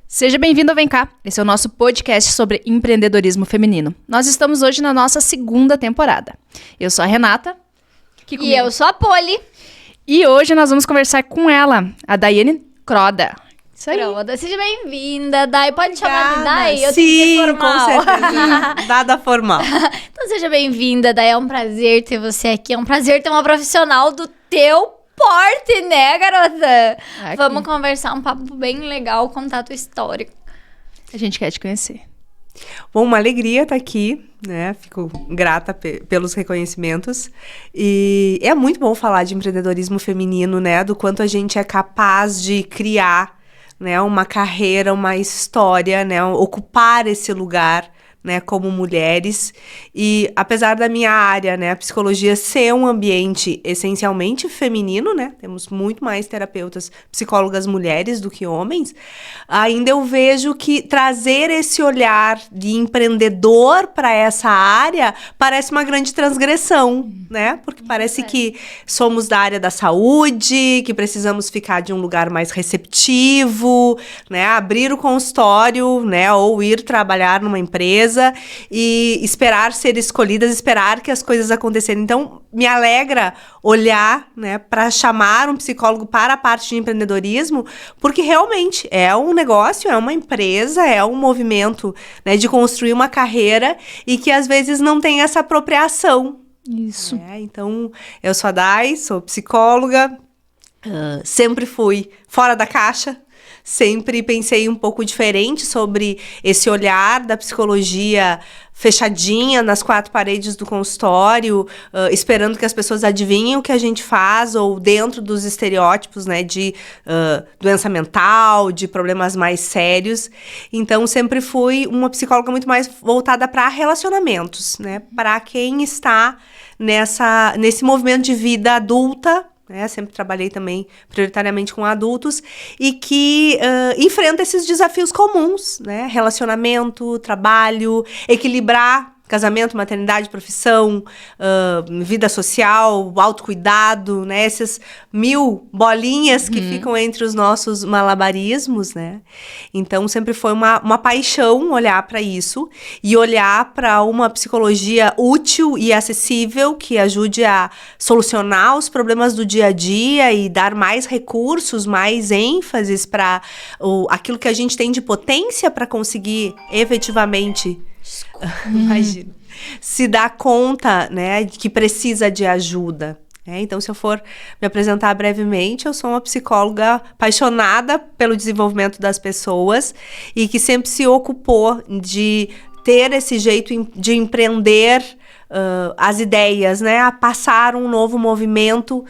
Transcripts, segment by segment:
Seja bem-vindo ao Vem Cá. Esse é o nosso podcast sobre empreendedorismo feminino. Nós estamos hoje na nossa segunda temporada. Eu sou a Renata. E eu sou a Poli. E hoje nós vamos conversar com ela, a Daiane Croda. Isso aí. Croda, seja bem-vinda, Dai. Pode chamar de Dai? Eu Sim, tenho que ser formal. Com certeza. Nada formal. Então seja bem-vinda, Dai. É um prazer ter você aqui. É um prazer ter uma profissional do teu porte, né, garota? Aqui. Vamos conversar um papo bem legal, contar a tua história. A gente quer te conhecer. Bom, uma alegria estar aqui, né? Fico grata pelos reconhecimentos. E é muito bom falar de empreendedorismo feminino, né? Do quanto a gente é capaz de criar, né, uma carreira, uma história, né? Ocupar esse lugar, né, como mulheres. E apesar da minha área, né, a psicologia ser um ambiente essencialmente feminino, né, temos muito mais terapeutas, psicólogas mulheres do que homens, ainda eu vejo que trazer esse olhar de empreendedor para essa área parece uma grande transgressão, né, porque parece que somos da área da saúde, que precisamos ficar de um lugar mais receptivo, né, abrir o consultório, né, ou ir trabalhar numa empresa e esperar ser escolhidas, esperar que as coisas acontecerem. Então, me alegra olhar, né, para chamar um psicólogo para a parte de empreendedorismo, porque realmente é um negócio, é uma empresa, é um movimento, né, de construir uma carreira e que às vezes não tem essa apropriação. Isso. Então, eu sou a Dai, sou psicóloga, sempre fui fora da caixa. Sempre pensei um pouco diferente sobre esse olhar da psicologia fechadinha nas quatro paredes do consultório, esperando que as pessoas adivinhem o que a gente faz, ou dentro dos estereótipos, né, de doença mental, de problemas mais sérios. Então, sempre fui uma psicóloga muito mais voltada para relacionamentos, né, para quem está nesse movimento de vida adulta, né, sempre trabalhei também prioritariamente com adultos e que enfrenta esses desafios comuns, né? Relacionamento, trabalho, equilibrar casamento, maternidade, profissão, vida social, autocuidado, né? Essas 1000 bolinhas que ficam entre os nossos malabarismos, né? Então, sempre foi uma paixão olhar para isso e olhar para uma psicologia útil e acessível que ajude a solucionar os problemas do dia a dia e dar mais recursos, mais ênfases para aquilo que a gente tem de potência para conseguir efetivamente imagina, se dá conta, né, que precisa de ajuda. Então, se eu for me apresentar brevemente, eu sou uma psicóloga apaixonada pelo desenvolvimento das pessoas e que sempre se ocupou de ter esse jeito de empreender as ideias, né, a passar um novo movimento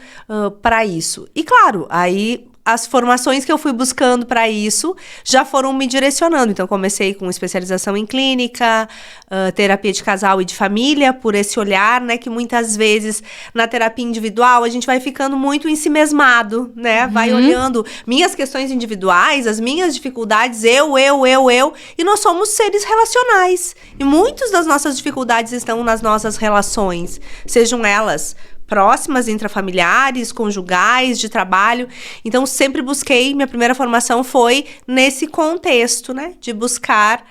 para isso. E claro, aí as formações que eu fui buscando para isso já foram me direcionando. Então, comecei com especialização em clínica, terapia de casal e de família, por esse olhar, né? Que muitas vezes, na terapia individual, a gente vai ficando muito ensimesmado, né? Vai olhando minhas questões individuais, as minhas dificuldades, eu. E nós somos seres relacionais. E muitas das nossas dificuldades estão nas nossas relações. Sejam elas próximas, intrafamiliares, conjugais, de trabalho. Então, sempre busquei, minha primeira formação foi nesse contexto, né? De buscar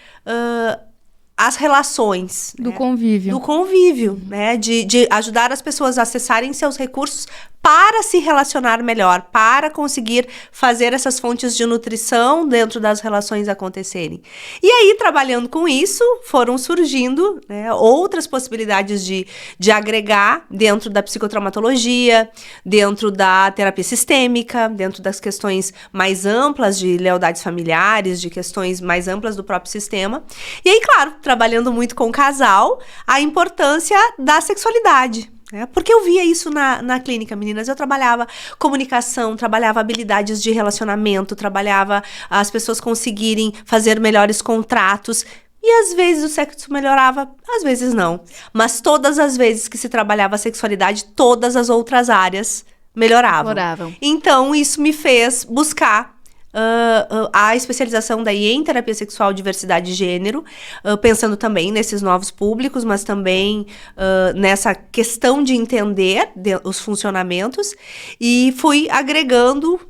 as relações. Do convívio. Do convívio, né? De ajudar as pessoas a acessarem seus recursos para se relacionar melhor, para conseguir fazer essas fontes de nutrição dentro das relações acontecerem. E aí, trabalhando com isso, foram surgindo, né, outras possibilidades de agregar dentro da psicotraumatologia, dentro da terapia sistêmica, dentro das questões mais amplas de lealdades familiares, de questões mais amplas do próprio sistema. E aí, claro, trabalhando muito com o casal, a importância da sexualidade. Porque eu via isso na clínica, meninas. Eu trabalhava comunicação, trabalhava habilidades de relacionamento, trabalhava as pessoas conseguirem fazer melhores contratos. E às vezes o sexo melhorava, às vezes não. Mas todas as vezes que se trabalhava a sexualidade, todas as outras áreas melhoravam. Então, isso me fez buscar a especialização daí em terapia sexual, diversidade de gênero, pensando também nesses novos públicos, mas também nessa questão de entender os funcionamentos, e fui agregando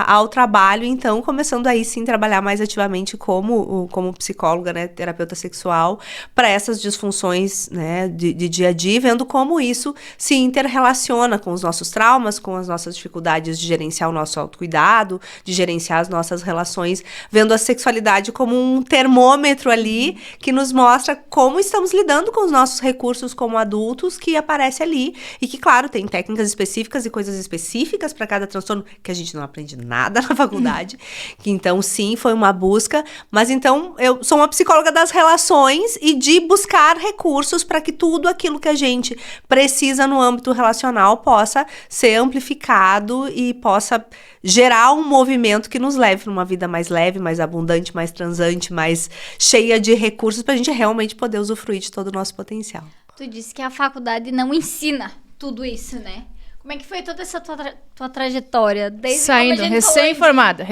ao trabalho, então, começando aí sim trabalhar mais ativamente como psicóloga, né, terapeuta sexual, para essas disfunções, né, de dia a dia, vendo como isso se interrelaciona com os nossos traumas, com as nossas dificuldades de gerenciar o nosso autocuidado, de gerenciar as nossas relações, vendo a sexualidade como um termômetro ali que nos mostra como estamos lidando com os nossos recursos como adultos que aparece ali e que, claro, tem técnicas específicas e coisas específicas para cada transtorno que a gente não aprende nada na faculdade, que então sim, foi uma busca, mas então eu sou uma psicóloga das relações e de buscar recursos para que tudo aquilo que a gente precisa no âmbito relacional possa ser amplificado e possa gerar um movimento que nos leve para uma vida mais leve, mais abundante, mais transante, mais cheia de recursos para a gente realmente poder usufruir de todo o nosso potencial. Tu disse que a faculdade não ensina tudo isso, né? Como é que foi toda essa tua trajetória? Desde Saindo, recém-formada.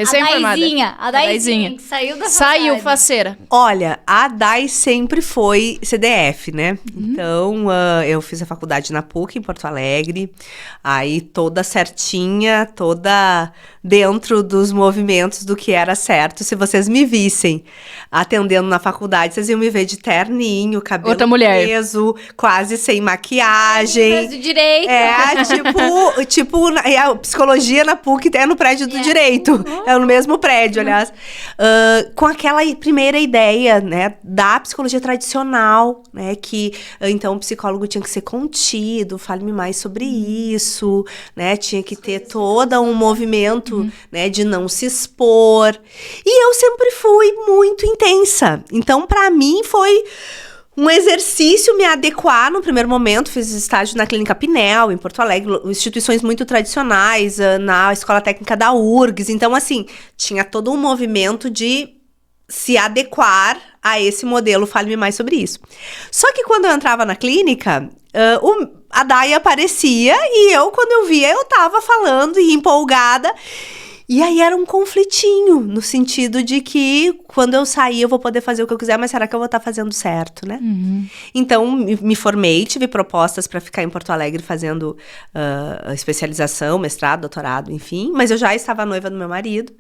A Daizinha, que saiu da faculdade. Saiu, faceira. Olha, a Dai sempre foi CDF, né? Então, eu fiz a faculdade na PUC, em Porto Alegre. Aí, toda certinha, toda dentro dos movimentos do que era certo. Se vocês me vissem atendendo na faculdade, vocês iam me ver de terninho, cabelo outra mulher preso, quase sem maquiagem. Do direito. Tipo, a psicologia na PUC é no prédio do direito. É no mesmo prédio, aliás. Com aquela primeira ideia, né, da psicologia tradicional, né, que então o psicólogo tinha que ser contido, fale-me mais sobre isso, né, tinha que ter todo um movimento, né, de não se expor. E eu sempre fui muito intensa. Então, para mim, foi um exercício me adequar no primeiro momento. Fiz estágio na Clínica Pinel, em Porto Alegre, instituições muito tradicionais, na Escola Técnica da URGS. Então, assim, tinha todo um movimento de se adequar a esse modelo. Fale-me mais sobre isso. Só que quando eu entrava na clínica, a Dai aparecia e eu, quando eu via, eu tava falando e empolgada. E aí era um conflitinho, no sentido de que quando eu sair eu vou poder fazer o que eu quiser, mas será que eu vou estar fazendo certo, né? Então, me formei, tive propostas para ficar em Porto Alegre fazendo especialização, mestrado, doutorado, enfim. Mas eu já estava noiva do meu marido.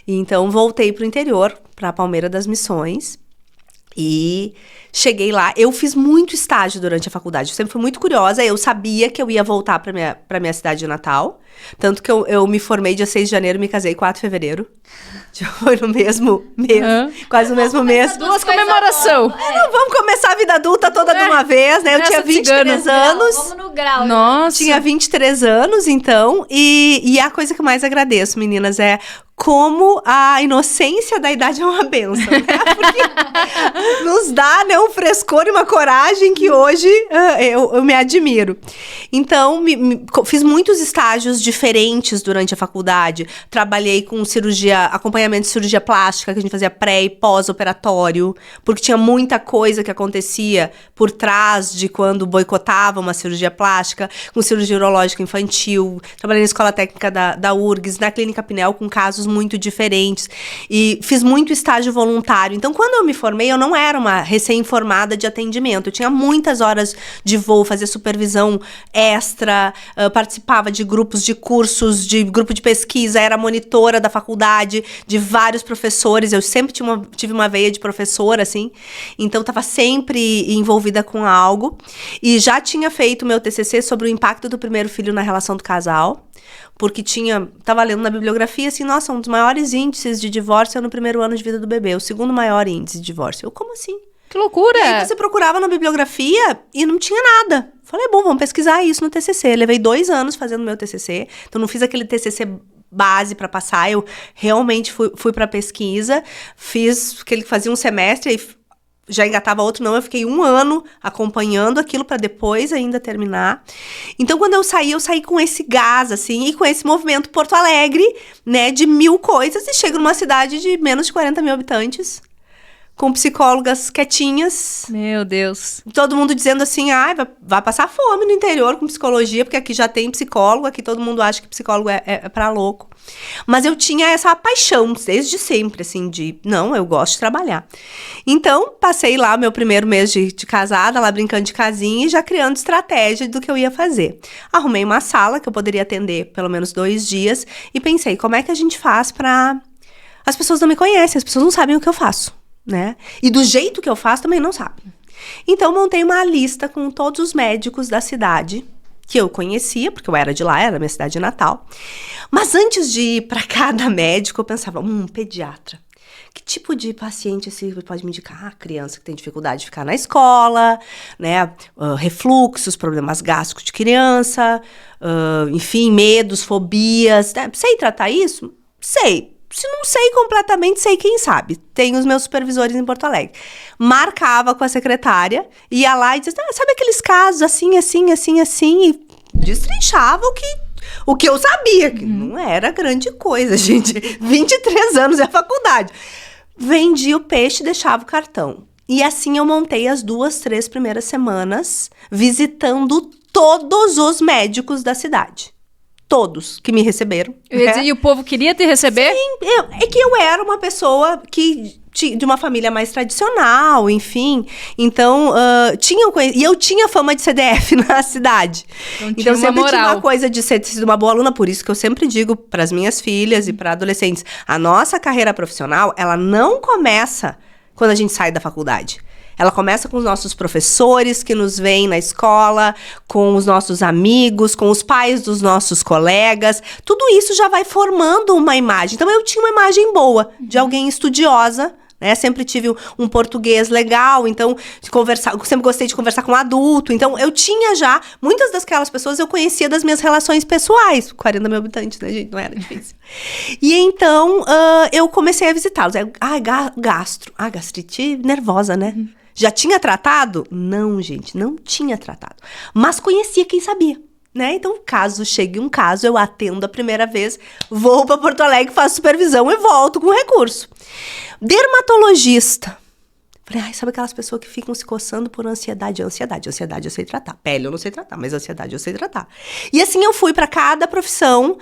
E então, voltei para o interior, para Palmeira das Missões. E cheguei lá, eu fiz muito estágio durante a faculdade, eu sempre fui muito curiosa, eu sabia que eu ia voltar pra minha cidade natal, tanto que eu me formei dia 6 de janeiro e me casei 4 de fevereiro, foi no mesmo mês, quase no mesmo mês. Duas comemoração. Não, vamos começar a vida adulta toda de uma vez, né, eu tinha 23 anos. Vamos no grau. Nossa. Tinha 23 anos, então, e a coisa que eu mais agradeço, meninas, é como a inocência da idade é uma bênção, né? Porque nos dá, né, um frescor e uma coragem que hoje eu me admiro. Então, fiz muitos estágios diferentes durante a faculdade. Trabalhei com acompanhamento de cirurgia plástica, que a gente fazia pré e pós-operatório, porque tinha muita coisa que acontecia por trás de quando boicotava uma cirurgia plástica, com cirurgia urológica infantil. Trabalhei na Escola Técnica da URGS, na Clínica Pinel, com casos muito diferentes, e fiz muito estágio voluntário. Então, quando eu me formei, eu não era uma recém-formada de atendimento, eu tinha muitas horas de voo, fazia supervisão extra, participava de grupos de cursos, de grupo de pesquisa, era monitora da faculdade, de vários professores, eu sempre tive uma veia de professora, assim, então estava sempre envolvida com algo, e já tinha feito meu TCC sobre o impacto do primeiro filho na relação do casal, porque tava lendo na bibliografia, assim, nossa, um dos maiores índices de divórcio é no primeiro ano de vida do bebê, o segundo maior índice de divórcio. Eu, como assim? Que loucura! E aí você procurava na bibliografia e não tinha nada. Falei, bom, vamos pesquisar isso no TCC. Levei 2 anos fazendo meu TCC, então não fiz aquele TCC base para passar, eu realmente fui para pesquisa, fiz aquele que fazia um semestre e já engatava outro, não, eu fiquei 1 ano acompanhando aquilo para depois ainda terminar. Então, quando eu saí com esse gás, assim, e com esse movimento Porto Alegre, né, de 1000 coisas, e chego numa cidade de menos de 40 mil habitantes, com psicólogas quietinhas. Meu Deus. Todo mundo dizendo assim, vai passar fome no interior com psicologia, porque aqui já tem psicólogo, aqui todo mundo acha que psicólogo é pra louco. Mas eu tinha essa paixão, desde sempre, assim, não, eu gosto de trabalhar. Então, passei lá o meu primeiro mês de casada, lá brincando de casinha e já criando estratégia do que eu ia fazer. Arrumei uma sala que eu poderia atender pelo menos 2 dias e pensei, como é que a gente faz pra... As pessoas não me conhecem, as pessoas não sabem o que eu faço, né? E do jeito que eu faço também não sabem. Então, montei uma lista com todos os médicos da cidade que eu conhecia, porque eu era de lá, era minha cidade natal. Mas antes de ir para cada médico, eu pensava, pediatra. Que tipo de paciente você pode me indicar? Criança que tem dificuldade de ficar na escola, né? Refluxos, problemas gástricos de criança, enfim, medos, fobias. Né? Sei tratar isso? Sei. Se não sei completamente, sei quem sabe. Tenho os meus supervisores em Porto Alegre. Marcava com a secretária, ia lá e dizia, sabe aqueles casos assim, assim, assim, assim? E destrinchava o que eu sabia, que não era grande coisa, gente. 23 anos é a faculdade. Vendia o peixe e deixava o cartão. E assim eu montei as 2, 3 primeiras semanas, visitando todos os médicos da cidade. Todos que me receberam. E o povo queria te receber? Sim, é que eu era uma pessoa de uma família mais tradicional, enfim. Então, e eu tinha fama de CDF na cidade. Então, sempre tinha uma coisa de ter sido uma boa aluna. Por isso que eu sempre digo para as minhas filhas e para adolescentes, a nossa carreira profissional, ela não começa quando a gente sai da faculdade. Ela começa com os nossos professores que nos veem na escola, com os nossos amigos, com os pais dos nossos colegas. Tudo isso já vai formando uma imagem. Então, eu tinha uma imagem boa de alguém estudiosa, né? Sempre tive um português legal, então, sempre gostei de conversar com adulto. Então, eu tinha já, muitas daquelas pessoas eu conhecia das minhas relações pessoais. 40 mil habitantes, né, gente? Não era difícil. E então, eu comecei a visitá-los. Gastrite nervosa, né? Já tinha tratado? Não, gente, não tinha tratado. Mas conhecia quem sabia, né? Então, caso chegue um caso, eu atendo a primeira vez, vou para Porto Alegre, faço supervisão e volto com recurso. Dermatologista. Falei, sabe aquelas pessoas que ficam se coçando por ansiedade? Ansiedade eu sei tratar. Pele eu não sei tratar, mas ansiedade eu sei tratar. E assim eu fui para cada profissão,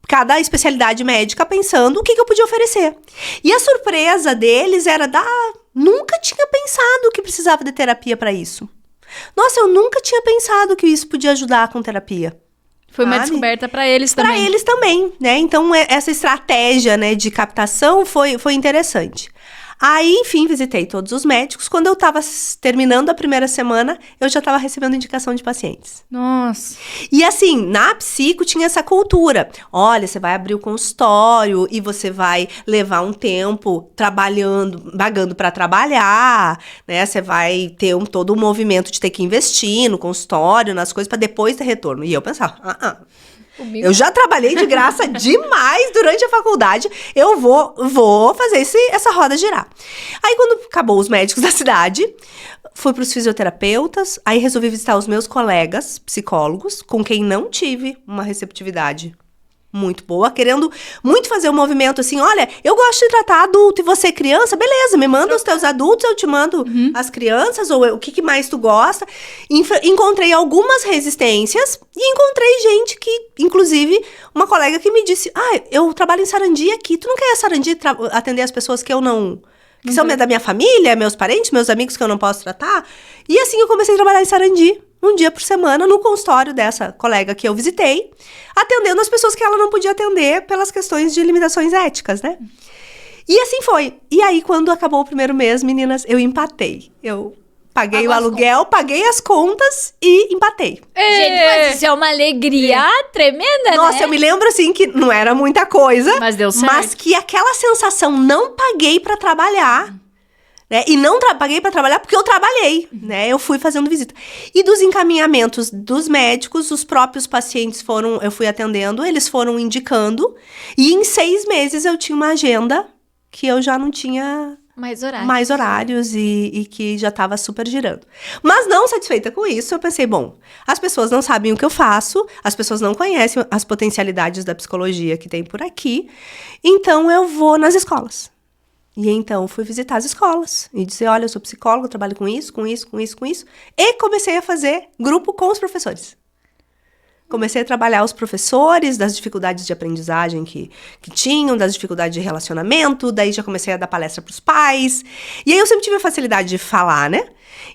cada especialidade médica, pensando o que eu podia oferecer. E a surpresa deles era nunca tinha pensado que precisava de terapia para isso. Nossa, eu nunca tinha pensado que isso podia ajudar com terapia. Foi uma descoberta para eles também. Para eles também, né? Então, essa estratégia, né, de captação foi interessante. Aí, enfim, visitei todos os médicos. Quando eu estava terminando a primeira semana, eu já estava recebendo indicação de pacientes. Nossa. E assim, na psico tinha essa cultura. Olha, você vai abrir o consultório e você vai levar um tempo trabalhando, pagando para trabalhar, né? Você vai ter todo um movimento de ter que investir no consultório, nas coisas, para depois ter retorno. E eu pensava, eu já trabalhei de graça demais durante a faculdade, eu vou fazer essa roda girar. Aí, quando acabou os médicos da cidade, fui para os fisioterapeutas, aí resolvi visitar os meus colegas psicólogos, com quem não tive uma receptividade muito boa, querendo muito fazer um movimento assim, olha, eu gosto de tratar adulto e você criança, beleza, me manda os teus adultos, eu te mando as crianças, ou o que mais tu gosta. Encontrei algumas resistências e encontrei gente que, inclusive, uma colega que me disse, eu trabalho em Sarandi aqui, tu não quer Sarandi atender as pessoas que eu não... que são da minha família, meus parentes, meus amigos que eu não posso tratar? E assim eu comecei a trabalhar em Sarandi, um dia por semana, no consultório dessa colega que eu visitei, atendendo as pessoas que ela não podia atender pelas questões de limitações éticas, né? E assim foi. E aí, quando acabou o primeiro mês, meninas, eu empatei. Eu paguei o aluguel, paguei as contas e empatei. Gente, mas isso é uma alegria tremenda, né? Nossa, eu me lembro, assim, que não era muita coisa. Mas deu certo. Mas que aquela sensação, não paguei pra trabalhar... né? E não paguei para trabalhar porque eu trabalhei, né? Eu fui fazendo visita. E dos encaminhamentos dos médicos, os próprios pacientes eu fui atendendo, eles foram indicando. E em 6 meses eu tinha uma agenda que eu já não tinha mais horários e que já estava super girando. Mas não satisfeita com isso, eu pensei, as pessoas não sabem o que eu faço, as pessoas não conhecem as potencialidades da psicologia que tem por aqui, então eu vou nas escolas. E então fui visitar as escolas e dizer, olha, eu sou psicóloga, eu trabalho com isso. E comecei a fazer grupo com os professores. Comecei a trabalhar os professores das dificuldades de aprendizagem que tinham, das dificuldades de relacionamento, daí já comecei a dar palestra para os pais. E aí eu sempre tive a facilidade de falar, né?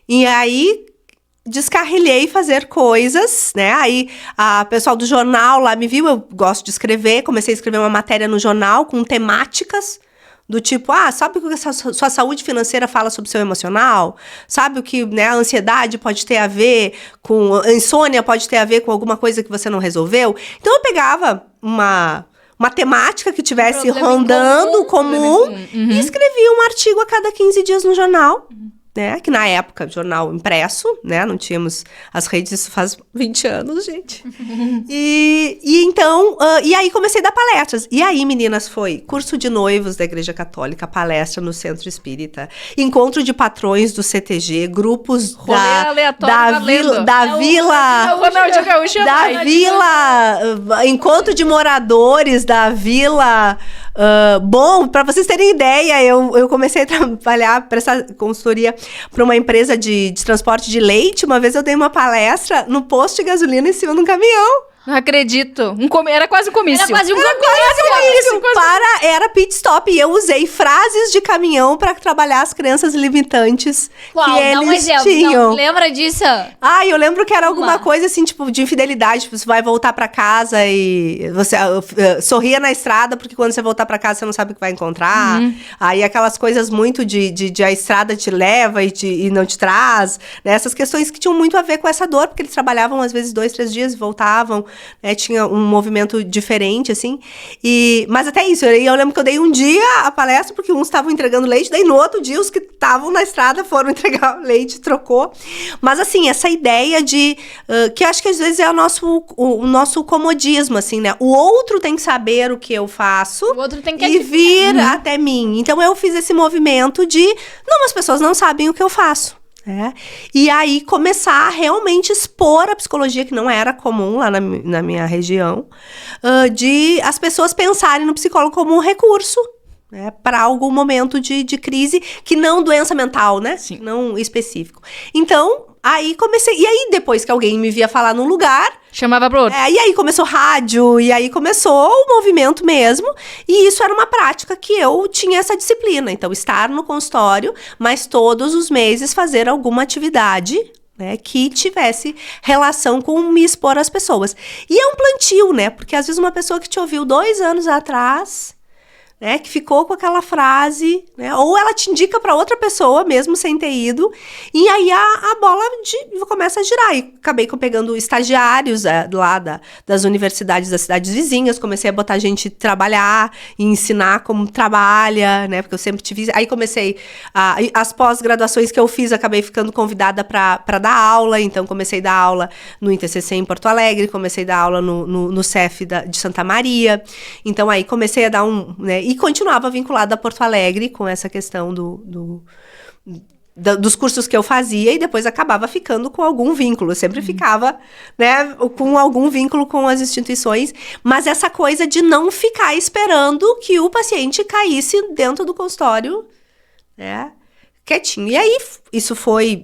E aí descarrilhei fazer coisas, né? Aí a pessoal do jornal lá me viu, eu gosto de escrever, comecei a escrever uma matéria no jornal com temáticas do tipo, sabe o que a sua saúde financeira fala sobre o seu emocional? Sabe o que, né, a ansiedade pode ter a ver com... A insônia pode ter a ver com alguma coisa que você não resolveu? Então, eu pegava uma temática que tivesse rondando comum e escrevia um artigo a cada 15 dias no jornal. Né? Que na época, jornal impresso, né? Não tínhamos as redes, isso faz 20 anos, gente. E então, e aí comecei a dar palestras. E aí, meninas, foi curso de noivos da Igreja Católica, palestra no Centro Espírita, encontro de patrões do CTG, grupos da vila, encontro de moradores da vila. Bom, para vocês terem ideia, eu comecei a trabalhar, prestar consultoria para uma empresa de transporte de leite. Uma vez eu dei uma palestra no posto de gasolina em cima de um caminhão. Não acredito. Era quase um comício. Era quase um comício. Era pit stop. E eu usei frases de caminhão para trabalhar as crenças limitantes que eles tinham. Não, lembra disso? Eu lembro que era alguma coisa assim, tipo, de infidelidade. Tipo, você vai voltar para casa e você sorria na estrada, porque quando você voltar para casa você não sabe o que vai encontrar. Aí aquelas coisas muito de a estrada te leva e não te traz. Né? Essas questões que tinham muito a ver com essa dor, porque eles trabalhavam às vezes 2, 3 dias e voltavam. Tinha um movimento diferente, assim. Mas até isso, eu lembro que eu dei um dia a palestra, porque uns estavam entregando leite, daí no outro dia os que estavam na estrada foram entregar o leite, trocou. Mas assim, essa ideia de... que acho que às vezes é o nosso comodismo, assim, né? O outro tem que saber o que eu faço o outro tem que e vir até mim. Então eu fiz esse movimento de... Não, as pessoas não sabem o que eu faço. E aí começar a realmente expor a psicologia, que não era comum lá na minha região, de as pessoas pensarem no psicólogo como um recurso, né, para algum momento de crise, que não doença mental, né? Sim. Não específico. Então, aí comecei... E aí, depois que alguém me via falar num lugar... Chamava pro outro. E aí começou rádio, e aí começou o movimento mesmo. E isso era uma prática que eu tinha essa disciplina. Então, estar no consultório, mas todos os meses fazer alguma atividade... Né, que tivesse relação com me expor às pessoas. E é um plantio, né? Porque às vezes uma pessoa que te ouviu 2 anos atrás... Né, que ficou com aquela frase, né, ou ela te indica para outra pessoa, mesmo sem ter ido, e aí a bola começa a girar. E acabei pegando estagiários lá das universidades das cidades vizinhas, comecei a botar gente trabalhar e ensinar como trabalha, né, porque eu sempre tive... Aí comecei, as pós-graduações que eu fiz, acabei ficando convidada para dar aula, então comecei a dar aula no INTCC em Porto Alegre, comecei a dar aula no CEF de Santa Maria, então aí comecei a dar né, e continuava vinculada a Porto Alegre com essa questão dos cursos que eu fazia, e depois acabava ficando com algum vínculo. Eu sempre ficava, né, com algum vínculo com as instituições, mas essa coisa de não ficar esperando que o paciente caísse dentro do consultório, né, quietinho. E aí isso foi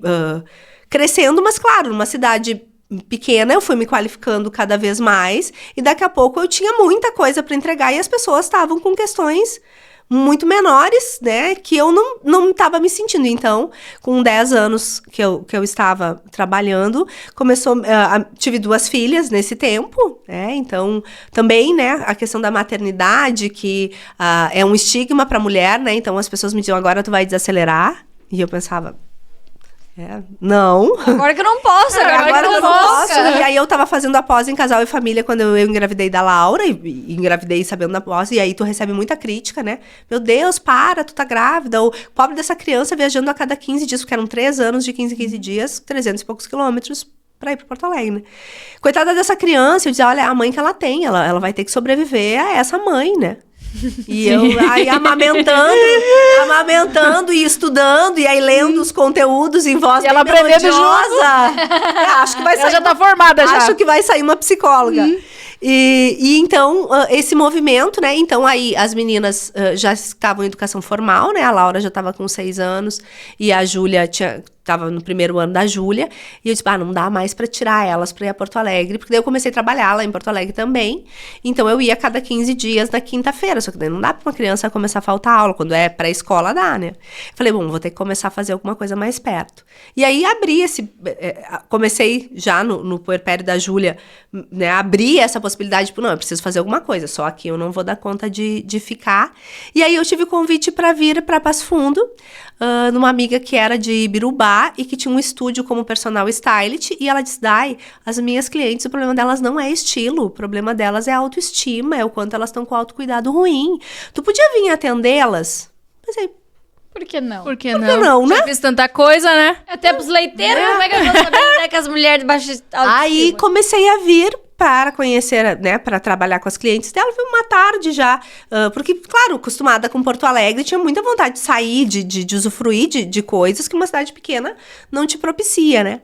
crescendo, mas claro, numa cidade pequena, eu fui me qualificando cada vez mais, e daqui a pouco eu tinha muita coisa para entregar, e as pessoas estavam com questões muito menores, né, que eu não estava me sentindo. Então, com 10 anos que eu estava trabalhando, tive 2 filhas nesse tempo, né, então, também, né, a questão da maternidade, que é um estigma para a mulher, né, então as pessoas me diziam, agora tu vai desacelerar, e eu pensava... não. Agora que eu não posso, agora eu não posso. E aí eu tava fazendo a pós em Casal e Família quando eu engravidei da Laura, e engravidei sabendo da pós, e aí tu recebe muita crítica, né? Meu Deus, para, tu tá grávida. O pobre dessa criança viajando a cada 15 dias, porque eram 3 anos de 15 em 15 dias, 300 e poucos quilômetros pra ir pra Porto Alegre, né? Coitada dessa criança, eu dizia, olha, a mãe que ela tem, ela vai ter que sobreviver a essa mãe, né? E eu aí amamentando e estudando, e aí lendo os conteúdos em voz E ela bem aprendendo melodiosa. Acho que vai Ela sair já tá formada já. Acho que vai sair uma psicóloga. E então, esse movimento, né? Então, aí as meninas já estavam em educação formal, né? A Laura já estava com 6 anos e a Júlia estava no primeiro ano da Júlia. E eu disse, não dá mais para tirar elas para ir a Porto Alegre. Porque daí eu comecei a trabalhar lá em Porto Alegre também. Então, eu ia a cada 15 dias na quinta-feira. Só que daí não dá para uma criança começar a faltar aula. Quando é pré-escola, dá, né? Falei, vou ter que começar a fazer alguma coisa mais perto. E aí, comecei já no puerpério da Júlia, né? Abri essa possibilidade, eu preciso fazer alguma coisa. Só aqui eu não vou dar conta de ficar. E aí, eu tive o convite para vir para Passo Fundo, numa amiga que era de Ibirubá, e que tinha um estúdio como personal stylist, e ela disse, as minhas clientes, o problema delas não é estilo, o problema delas é a autoestima, é o quanto elas estão com autocuidado ruim. Tu podia vir atendê-las? Pensei, Por que não? Por que por que não, né? Já fiz tanta coisa, né? Até pros leiteiros, como é que eu vou saber onde é que as mulheres de baixa autoestima? Aí comecei a vir para conhecer, né, para trabalhar com as clientes dela. Foi uma tarde já, porque, claro, acostumada com Porto Alegre, tinha muita vontade de sair, de usufruir de coisas que uma cidade pequena não te propicia, né?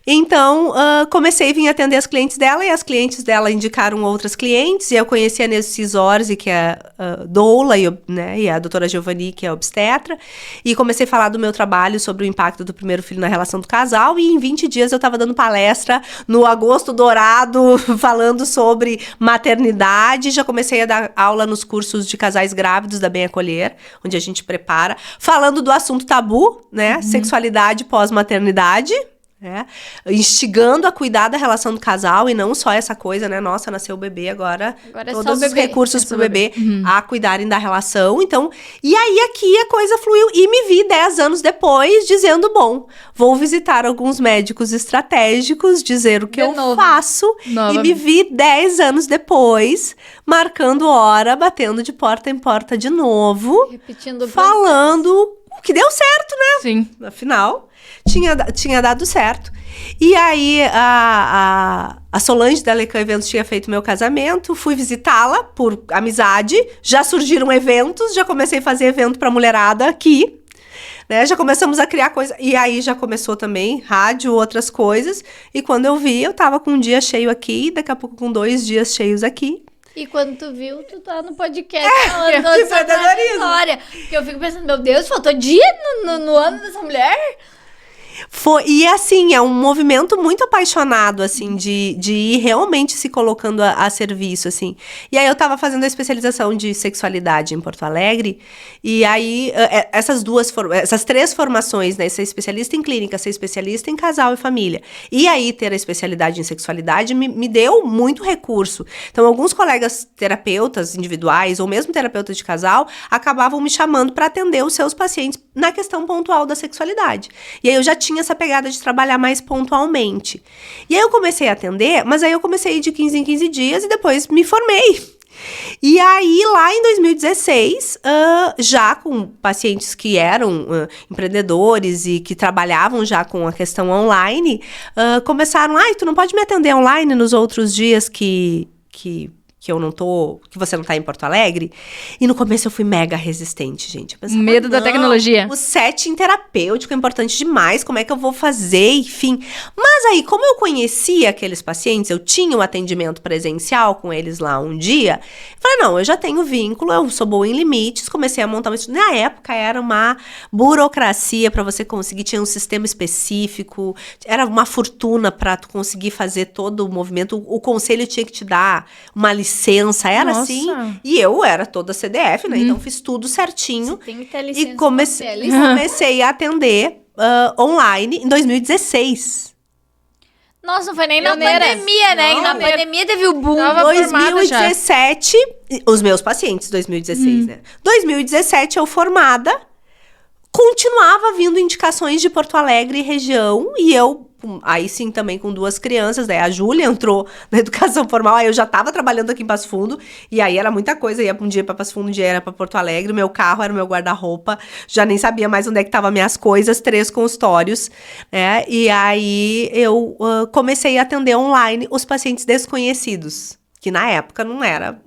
Então, comecei a vir atender as clientes dela, e as clientes dela indicaram outras clientes, e eu conheci a Nessi Zorzi, que é a doula, e a doutora Giovanni, que é obstetra, e comecei a falar do meu trabalho sobre o impacto do primeiro filho na relação do casal, e em 20 dias eu estava dando palestra no Agosto Dourado, falando sobre maternidade. Já comecei a dar aula nos cursos de casais grávidos da Bem Acolher, onde a gente prepara, falando do assunto tabu, né, sexualidade pós-maternidade, instigando a cuidar da relação do casal, e não só essa coisa, né? Nossa, nasceu o bebê, agora é só todos o os bebê. recursos pro bebê a cuidarem da relação. Então, e aí aqui a coisa fluiu, e me vi 10 anos depois dizendo, vou visitar alguns médicos estratégicos, dizer o que eu faço, e me vi 10 anos depois, marcando hora, batendo de porta em porta de novo, repetindo o falando o que deu certo, né? Sim. Afinal, tinha dado certo. E aí, a Solange da Lecan Eventos tinha feito meu casamento, fui visitá-la por amizade, já surgiram eventos, já comecei a fazer evento pra mulherada aqui, né? Já começamos a criar coisa, e aí já começou também rádio, outras coisas, e quando eu vi, eu tava com um dia cheio aqui, daqui a pouco com 2 dias cheios aqui. E quando tu viu, tu tá no podcast falando toda essa história. Porque eu fico pensando, meu Deus, faltou dia no ano dessa mulher? E assim, é um movimento muito apaixonado, assim, de ir realmente se colocando a serviço, assim. E aí eu tava fazendo a especialização de sexualidade em Porto Alegre, e aí essas 3 formações, né, ser especialista em clínica, ser especialista em casal e família, e aí ter a especialidade em sexualidade me deu muito recurso. Então, alguns colegas terapeutas individuais, ou mesmo terapeutas de casal, acabavam me chamando para atender os seus pacientes na questão pontual da sexualidade. E aí eu já tinha essa pegada de trabalhar mais pontualmente. E aí eu comecei a atender, mas aí eu comecei de 15 em 15 dias e depois me formei. E aí, lá em 2016, já com pacientes que eram empreendedores e que trabalhavam já com a questão online, começaram, tu não pode me atender online nos outros dias que você não tá em Porto Alegre. E no começo eu fui mega resistente, gente. Eu pensava, medo da tecnologia. O setting terapêutico é importante demais, como é que eu vou fazer, enfim. Mas aí, como eu conhecia aqueles pacientes, eu tinha um atendimento presencial com eles lá um dia, eu falei, não, eu já tenho vínculo, eu sou boa em limites, comecei a montar uma estrutura. Na época era uma burocracia para você conseguir, tinha um sistema específico, era uma fortuna para tu conseguir fazer todo o movimento, o conselho tinha que te dar uma licença, era assim, e eu era toda CDF, né, então fiz tudo certinho, tem que ter licença, e comecei a atender online em 2016. Nossa, não foi nem na pandemia, né? Na pandemia teve o boom. 2017, os meus pacientes, 2016, né? 2017 eu formada, continuava vindo indicações de Porto Alegre e região, e eu, aí sim também com 2 crianças, daí a Júlia entrou na educação formal, aí eu já tava trabalhando aqui em Passo Fundo, e aí era muita coisa, ia um dia pra Passo Fundo, um dia era pra Porto Alegre, meu carro era o meu guarda-roupa, já nem sabia mais onde é que tava minhas coisas, 3 consultórios, né, e aí eu comecei a atender online os pacientes desconhecidos, que na época não era,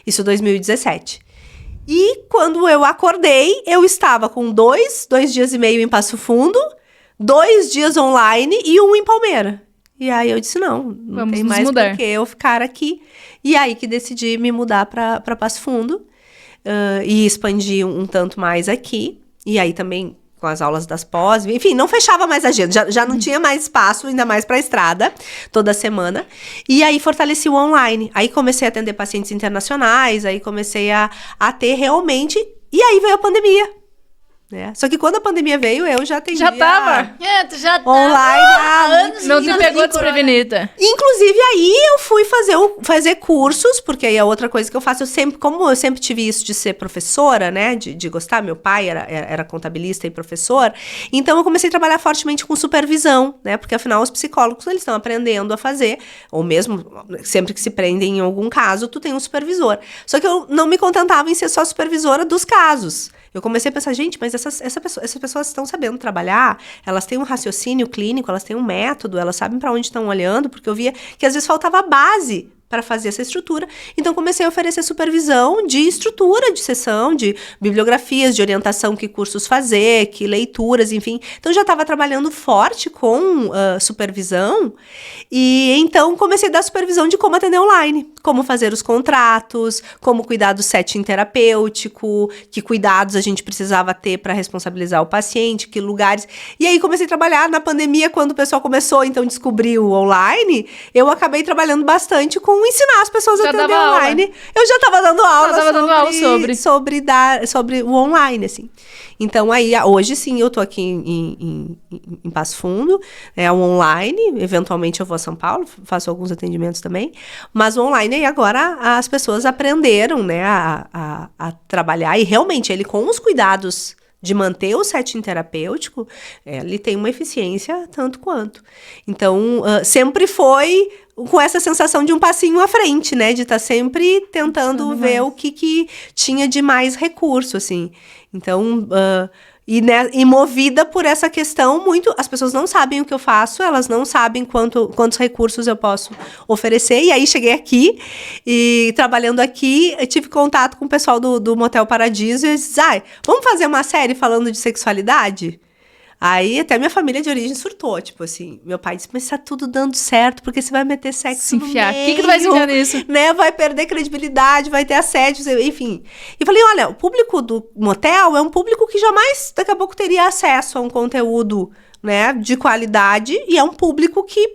isso 2017. E quando eu acordei, eu estava com dois dias e meio em Passo Fundo, 2 dias online e 1 em Palmeira. E aí eu disse, não Vamos tem nos mais mudar. por que eu ficar aqui. E aí que decidi me mudar para Passo Fundo e expandir um tanto mais aqui. E aí também com as aulas das pós, enfim, não fechava mais a agenda, já não tinha mais espaço, ainda mais para a estrada, toda semana. E aí fortaleci o online. Aí comecei a atender pacientes internacionais, aí comecei a ter realmente... E aí veio a pandemia. Né? Só que quando a pandemia veio, eu já atendia... Já tava. Tu já tá online há anos. Não te pegou desprevenida. Inclusive, aí eu fui fazer cursos, porque aí é outra coisa que eu faço. Como eu sempre tive isso de ser professora, né? De gostar, meu pai era contabilista e professor. Então, eu comecei a trabalhar fortemente com supervisão, né? Porque, afinal, os psicólogos, eles estão aprendendo a fazer. Ou mesmo, sempre que se prendem em algum caso, tu tem um supervisor. Só que eu não me contentava em ser só supervisora dos casos. Eu comecei a pensar, gente, mas essas pessoas estão sabendo trabalhar, elas têm um raciocínio clínico, elas têm um método, elas sabem para onde estão olhando, porque eu via que às vezes faltava base para fazer essa estrutura. Então, comecei a oferecer supervisão de estrutura de sessão, de bibliografias, de orientação, que cursos fazer, que leituras, enfim. Então, já estava trabalhando forte com supervisão. E, então, comecei a dar supervisão de como atender online, como fazer os contratos, como cuidar do setting terapêutico, que cuidados a gente precisava ter para responsabilizar o paciente, que lugares... E aí, comecei a trabalhar na pandemia, quando o pessoal começou, então, a descobrir o online, eu acabei trabalhando bastante com ensinar as pessoas a atender online. Aula. Eu já estava dando aula sobre o online, assim. Então, aí, hoje sim, eu tô aqui em Passo Fundo, o online, eventualmente eu vou a São Paulo, faço alguns atendimentos também, mas o online, e agora as pessoas aprenderam, né, a trabalhar, e realmente, ele com os cuidados de manter o setting terapêutico, ele tem uma eficiência tanto quanto. Então, sempre foi com essa sensação de um passinho à frente, né? De estar sempre tentando ver o que tinha de mais recurso, assim. Então, e movida por essa questão muito... As pessoas não sabem o que eu faço, elas não sabem quantos recursos eu posso oferecer. E aí, cheguei aqui, e trabalhando aqui, eu tive contato com o pessoal do Motel Paradiso, e eles disseram, vamos fazer uma série falando de sexualidade? Aí, até minha família de origem surtou, tipo assim, meu pai disse, mas tá tudo dando certo, porque você vai meter sexo Se enfiar. no meio, O que tu vai se enfiar nisso? né, vai perder credibilidade, vai ter assédio, enfim. E falei, olha, o público do motel é um público que jamais, daqui a pouco, teria acesso a um conteúdo, né, de qualidade, e é um público que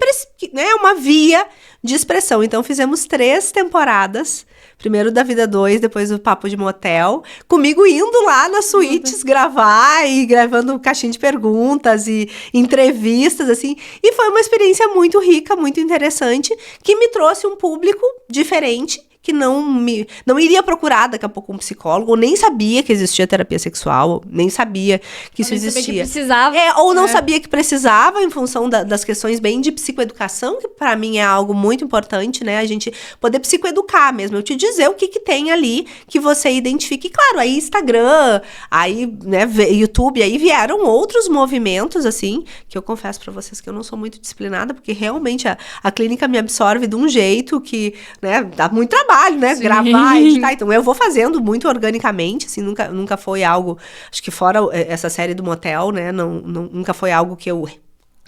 né, é uma via de expressão. Então, fizemos 3 temporadas, primeiro da Vida 2, depois do Papo de Motel, comigo indo lá nas suítes gravar, e gravando caixinha de perguntas e entrevistas, assim, e foi uma experiência muito rica, muito interessante, que me trouxe um público diferente, que não iria procurar daqui a pouco um psicólogo, ou nem sabia que existia terapia sexual, nem sabia que isso existia. Sabia que precisava. Ou não sabia que precisava, em função das questões bem de psicoeducação, que para mim é algo muito importante, né? A gente poder psicoeducar mesmo, eu te dizer o que tem ali, que você identifique. Claro, aí Instagram, aí, né, YouTube, aí vieram outros movimentos, assim, que eu confesso para vocês que eu não sou muito disciplinada, porque realmente a clínica me absorve de um jeito que, né, dá muito trabalho, né? Sim. Gravar, editar. Então, eu vou fazendo muito organicamente, assim, nunca foi algo... Acho que fora essa série do motel, né? Nunca foi algo que eu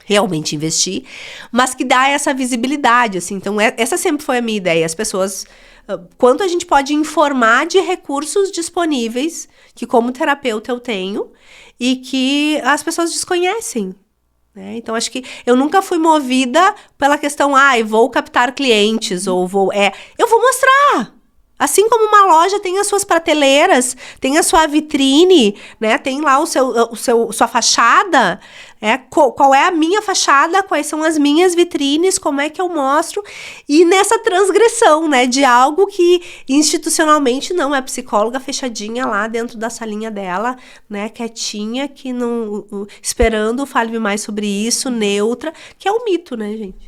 realmente investi, mas que dá essa visibilidade, assim. Então, essa sempre foi a minha ideia. As pessoas... Quanto a gente pode informar de recursos disponíveis, que como terapeuta eu tenho, e que as pessoas desconhecem. Então, acho que eu nunca fui movida pela questão, vou captar clientes, ou eu vou mostrar. Assim como uma loja tem as suas prateleiras, tem a sua vitrine, né? Tem lá sua fachada. Qual é a minha fachada? Quais são as minhas vitrines? Como é que eu mostro? E nessa transgressão, né? De algo que institucionalmente não é psicóloga fechadinha lá dentro da salinha dela, né? Quietinha, que não... Esperando, fale mais sobre isso, neutra. Que é um mito, né, gente?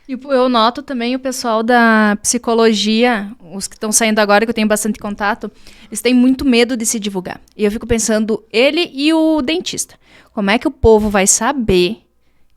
E eu noto também o pessoal da psicologia, os que estão saindo agora, que eu tenho bastante contato, eles têm muito medo de se divulgar. E eu fico pensando, ele e o dentista. Como é que o povo vai saber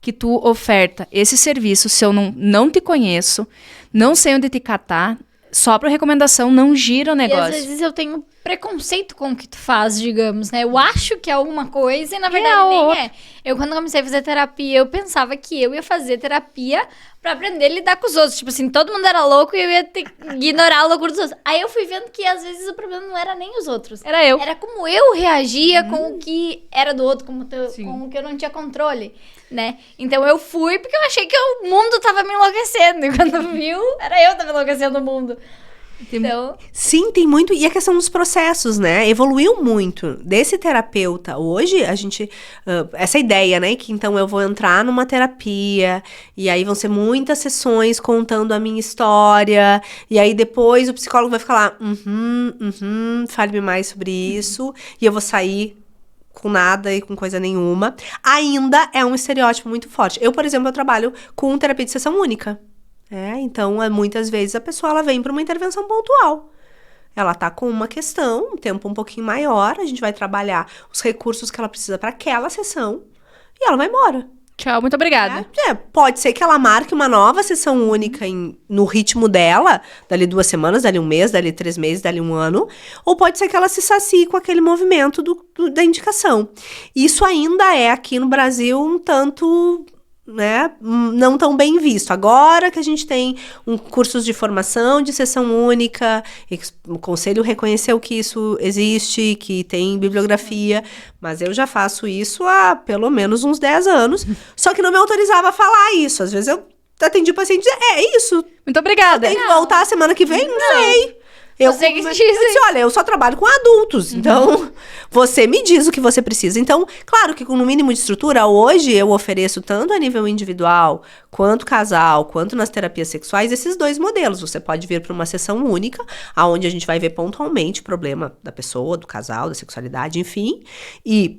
que tu oferta esse serviço se eu não te conheço, não sei onde te catar, só por recomendação não gira o negócio? E às vezes eu tenho preconceito com o que tu faz, digamos, né? Eu acho que é alguma coisa e na verdade é nem outra. é. Eu, quando comecei a fazer terapia, eu pensava que eu ia fazer terapia pra aprender a lidar com os outros. Tipo assim, todo mundo era louco e eu ia ter que ignorar a loucura dos outros. Aí eu fui vendo que às vezes o problema não era nem os outros. Era eu. Era como eu reagia com o que era do outro, com o que eu não tinha controle, né? Então eu fui porque eu achei que o mundo tava me enlouquecendo. E quando viu, era eu que tava enlouquecendo o mundo. Então, Sim, tem muito. E a questão dos processos, né? Evoluiu muito. Desse terapeuta, hoje, a gente. Essa ideia, né? Que então eu vou entrar numa terapia, e aí vão ser muitas sessões contando a minha história, e aí depois o psicólogo vai ficar lá, fale-me mais sobre isso, e eu vou sair com nada e com coisa nenhuma. Ainda é um estereótipo muito forte. Eu, por exemplo, eu trabalho com terapia de sessão única. Então, muitas vezes a pessoa ela vem para uma intervenção pontual. Ela tá com uma questão, um tempo um pouquinho maior, a gente vai trabalhar os recursos que ela precisa para aquela sessão e ela vai embora. Tchau, muito obrigada. Pode ser que ela marque uma nova sessão única no ritmo dela, dali 2 semanas, dali 1 mês, dali 3 meses, dali 1 ano, ou pode ser que ela se sacie com aquele movimento da indicação. Isso ainda é aqui no Brasil um tanto, né, não tão bem visto. Agora que a gente tem cursos de formação de sessão única, o conselho reconheceu que isso existe, que tem bibliografia, mas eu já faço isso há pelo menos uns 10 anos, só que não me autorizava a falar isso. Às vezes eu atendi o paciente e dizia, é isso, Muito obrigada. tem que voltar a semana que vem? Não sei. Eu Você que eu diz, disse, olha, eu só trabalho com adultos, então você me diz o que você precisa. Então, claro que com no mínimo de estrutura, hoje eu ofereço tanto a nível individual, quanto casal, quanto nas terapias sexuais, esses 2 modelos. Você pode vir para uma sessão única, onde a gente vai ver pontualmente o problema da pessoa, do casal, da sexualidade, enfim, e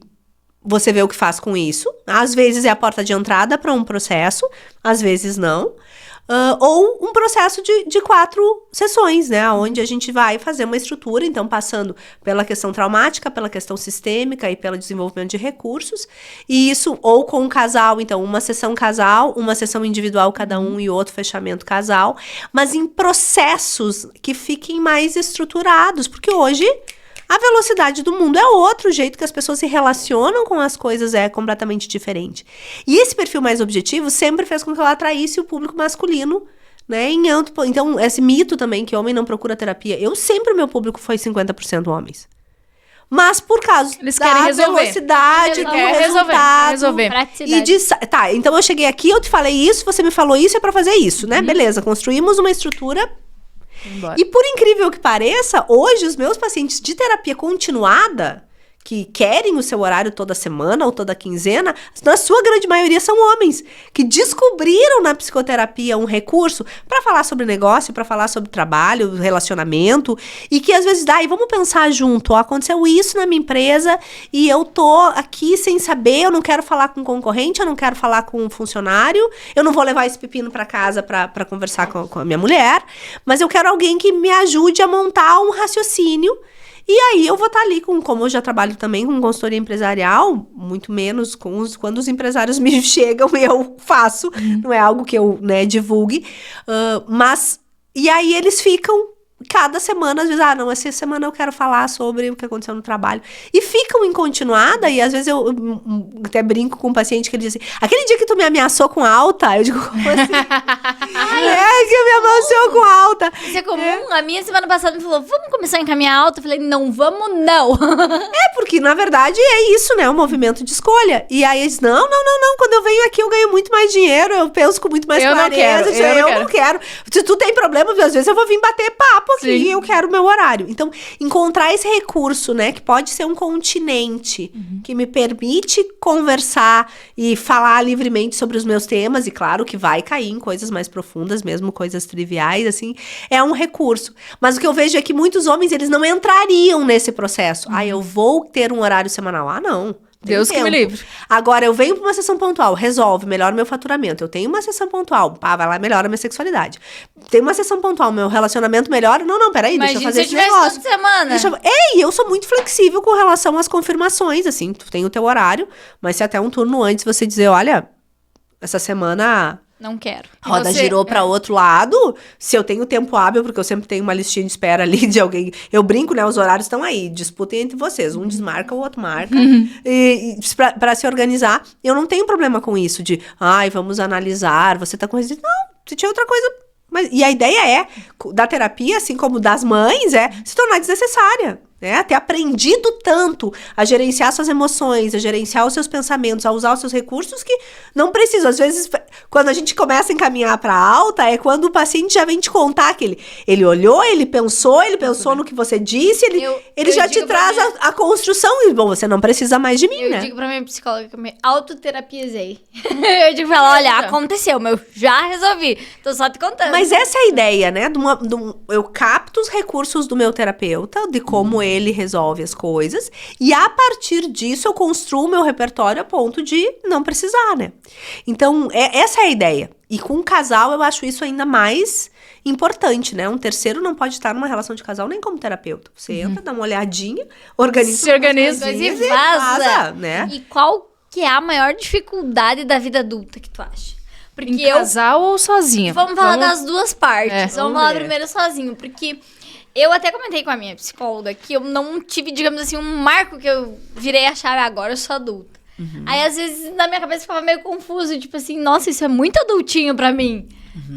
você vê o que faz com isso. Às vezes é a porta de entrada para um processo, às vezes não. Ou um processo de 4 sessões, né? Onde a gente vai fazer uma estrutura, então passando pela questão traumática, pela questão sistêmica e pelo desenvolvimento de recursos. E isso, ou com um casal, então uma sessão casal, uma sessão individual cada um e outro fechamento casal. Mas em processos que fiquem mais estruturados, porque hoje a velocidade do mundo é outro, o jeito que as pessoas se relacionam com as coisas é completamente diferente. E esse perfil mais objetivo sempre fez com que eu atraísse o público masculino, né? Então, esse mito também que homem não procura terapia. O meu público foi 50% homens. Mas por causa Eles querem da resolver. velocidade do resultado. Resolver. praticidade. Tá, então eu cheguei aqui, eu te falei isso, você me falou isso, é pra fazer isso, né? Beleza, construímos uma estrutura. Embora. E por incrível que pareça, hoje os meus pacientes de terapia continuada, que querem o seu horário toda semana ou toda quinzena, na sua grande maioria são homens, que descobriram na psicoterapia um recurso para falar sobre negócio, para falar sobre trabalho, relacionamento, e que às vezes e vamos pensar junto, ó, aconteceu isso na minha empresa e eu tô aqui sem saber, eu não quero falar com concorrente, eu não quero falar com um funcionário, eu não vou levar esse pepino para casa para conversar com a minha mulher, mas eu quero alguém que me ajude a montar um raciocínio. E aí eu vou estar ali como eu já trabalho também com consultoria empresarial, muito menos quando os empresários me chegam, eu faço, não é algo que eu, né, divulgue, mas, e aí eles ficam cada semana, às vezes, não, essa semana eu quero falar sobre o que aconteceu no trabalho. E ficam em continuada, e às vezes eu até brinco com um paciente que ele diz assim, aquele dia que tu me ameaçou com alta, eu digo, como assim? Que me ameaçou com alta. Isso é comum. A minha semana passada me falou, vamos começar a encaminhar alta? Eu falei, não, vamos não. Porque, na verdade, é isso, né? O movimento de escolha. E aí eles, não. Quando eu venho aqui, eu ganho muito mais dinheiro, eu penso com muito mais clareza. Eu não quero. Se tu tem problema, às vezes eu vou vir bater papo aqui e eu quero o meu horário. Então, encontrar esse recurso, né? Que pode ser um continente que me permite conversar e falar livremente sobre os meus temas. E claro que vai cair em coisas mais profundas, mesmo coisas triviais, assim. É um recurso. Mas o que eu vejo é que muitos homens, eles não entrariam nesse processo. Eu vou ter um horário semanal. Não. Deus que me livre. Agora, eu venho para uma sessão pontual, resolve, melhora o meu faturamento. Eu tenho uma sessão pontual, vai lá, melhora a minha sexualidade. Tem uma sessão pontual, meu relacionamento melhora. Não, peraí, deixa eu fazer esse negócio. Toda semana. Eu sou muito flexível com relação às confirmações, assim, tu tem o teu horário, mas se até um turno antes você dizer, olha, essa semana Não quero. A roda girou pra outro lado. Se eu tenho tempo hábil, porque eu sempre tenho uma listinha de espera ali de alguém. Eu brinco, né? Os horários estão aí. Disputem entre vocês. Um desmarca, o outro marca. E pra se organizar. Eu não tenho problema com isso de... Ai, vamos analisar. Você tá com resistência. Não, você tinha outra coisa. E a ideia da terapia, assim como das mães, se tornar desnecessária. Ter aprendido tanto a gerenciar suas emoções, a gerenciar os seus pensamentos, a usar os seus recursos que não precisam. Às vezes, quando a gente começa a encaminhar para alta, é quando o paciente já vem te contar que ele olhou, ele pensou no que você disse, ele já te traz a construção. E, bom, você não precisa mais de mim, né? Eu digo pra minha psicóloga que eu me autoterapiezei. Eu digo pra ela, olha, aconteceu, mas eu já resolvi. Tô só te contando. Mas essa é a ideia, né? Eu capto os recursos do meu terapeuta, de como ele resolve as coisas, e a partir disso eu construo o meu repertório a ponto de não precisar, né? Então, essa é a ideia. E com um casal eu acho isso ainda mais importante, né? Um terceiro não pode estar numa relação de casal nem como terapeuta. Você entra, dá uma olhadinha, se organiza e vaza, né? E qual que é a maior dificuldade da vida adulta que tu acha? Porque em casal ou sozinha? Vamos falar das duas partes. Vamos falar primeiro sozinho, porque eu até comentei com a minha psicóloga que eu não tive, digamos assim, um marco que eu virei a chave agora, eu sou adulta. Aí, às vezes, na minha cabeça ficava meio confuso, tipo assim, nossa, isso é muito adultinho pra mim,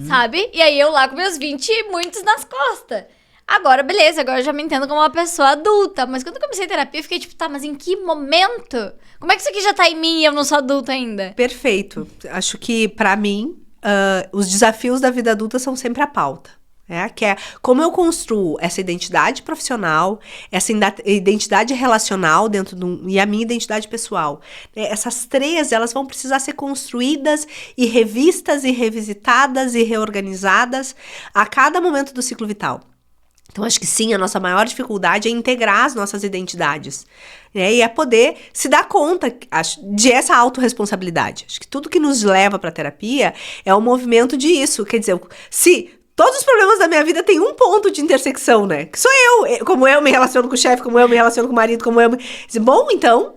sabe? E aí, eu lá com meus 20 e muitos nas costas. Agora, beleza, agora eu já me entendo como uma pessoa adulta, mas quando eu comecei a terapia, eu fiquei tipo, tá, mas em que momento? Como é que isso aqui já tá em mim e eu não sou adulta ainda? Perfeito. Acho que, pra mim, os desafios da vida adulta são sempre a pauta. Que é como eu construo essa identidade profissional, essa identidade relacional e a minha identidade pessoal. Essas três, elas vão precisar ser construídas e revistas e revisitadas e reorganizadas a cada momento do ciclo vital. Então, acho que sim, a nossa maior dificuldade é integrar as nossas identidades. E é poder se dar conta de essa autorresponsabilidade. Acho que tudo que nos leva para a terapia é um movimento disso. Quer dizer, se todos os problemas da minha vida têm um ponto de intersecção, né? Que sou eu. Como eu me relaciono com o chefe, como eu me relaciono com o marido, como eu me... Bom, então...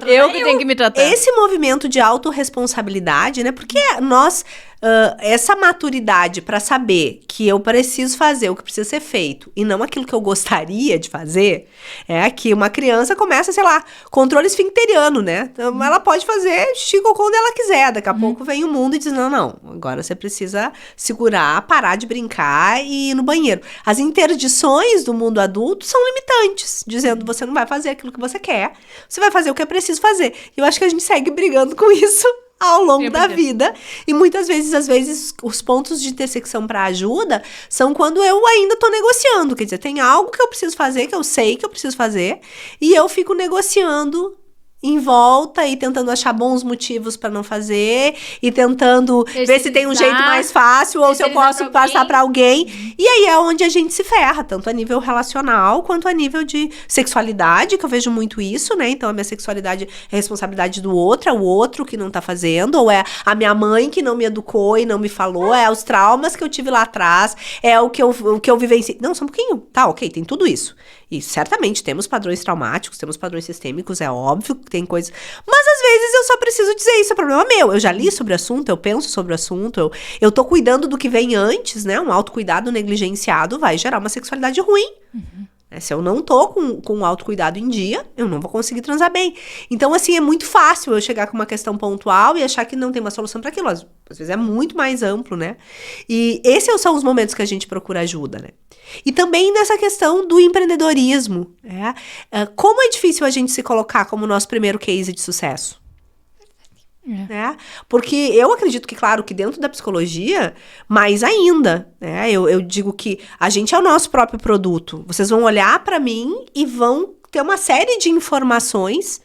Eu que tenho que me tratar. Esse movimento de autorresponsabilidade, né? Porque nós... essa maturidade para saber que eu preciso fazer o que precisa ser feito e não aquilo que eu gostaria de fazer, é que uma criança começa, sei lá, controle esfincteriano, né? Então, ela pode fazer xixi quando ela quiser. Daqui a pouco vem o mundo e diz, não, agora você precisa segurar, parar de brincar e ir no banheiro. As interdições do mundo adulto são limitantes, dizendo, você não vai fazer aquilo que você quer, você vai fazer o que é preciso fazer. E eu acho que a gente segue brigando com isso ao longo da vida. E muitas vezes, às vezes, os pontos de intersecção para ajuda são quando eu ainda tô negociando. Quer dizer, tem algo que eu preciso fazer, que eu sei que eu preciso fazer, e eu fico negociando em volta e tentando achar bons motivos para não fazer e tentando ver se tem um jeito mais fácil ou se eu posso passar para alguém. E aí é onde a gente se ferra, tanto a nível relacional quanto a nível de sexualidade, que eu vejo muito isso, né? Então a minha sexualidade é responsabilidade do outro, é o outro que não tá fazendo, ou é a minha mãe que não me educou e não me falou, é os traumas que eu tive lá atrás, é o que eu vivenciei. Não, só um pouquinho. Tá, ok, tem tudo isso. E certamente temos padrões traumáticos, temos padrões sistêmicos, é óbvio que tem coisas... Mas às vezes eu só preciso dizer, isso é problema meu. Eu já li sobre o assunto, eu penso sobre o assunto, eu tô cuidando do que vem antes, né? Um autocuidado negligenciado vai gerar uma sexualidade ruim. Se eu não tô com o autocuidado em dia, eu não vou conseguir transar bem. Então, assim, é muito fácil eu chegar com uma questão pontual e achar que não tem uma solução para aquilo. Às vezes é muito mais amplo, né? E esses são os momentos que a gente procura ajuda, né? E também nessa questão do empreendedorismo. Como é difícil a gente se colocar como nosso primeiro case de sucesso. Né? Porque eu acredito que, claro, que dentro da psicologia, mais ainda, né? Eu digo que a gente é o nosso próprio produto. Vocês vão olhar para mim e vão ter uma série de informações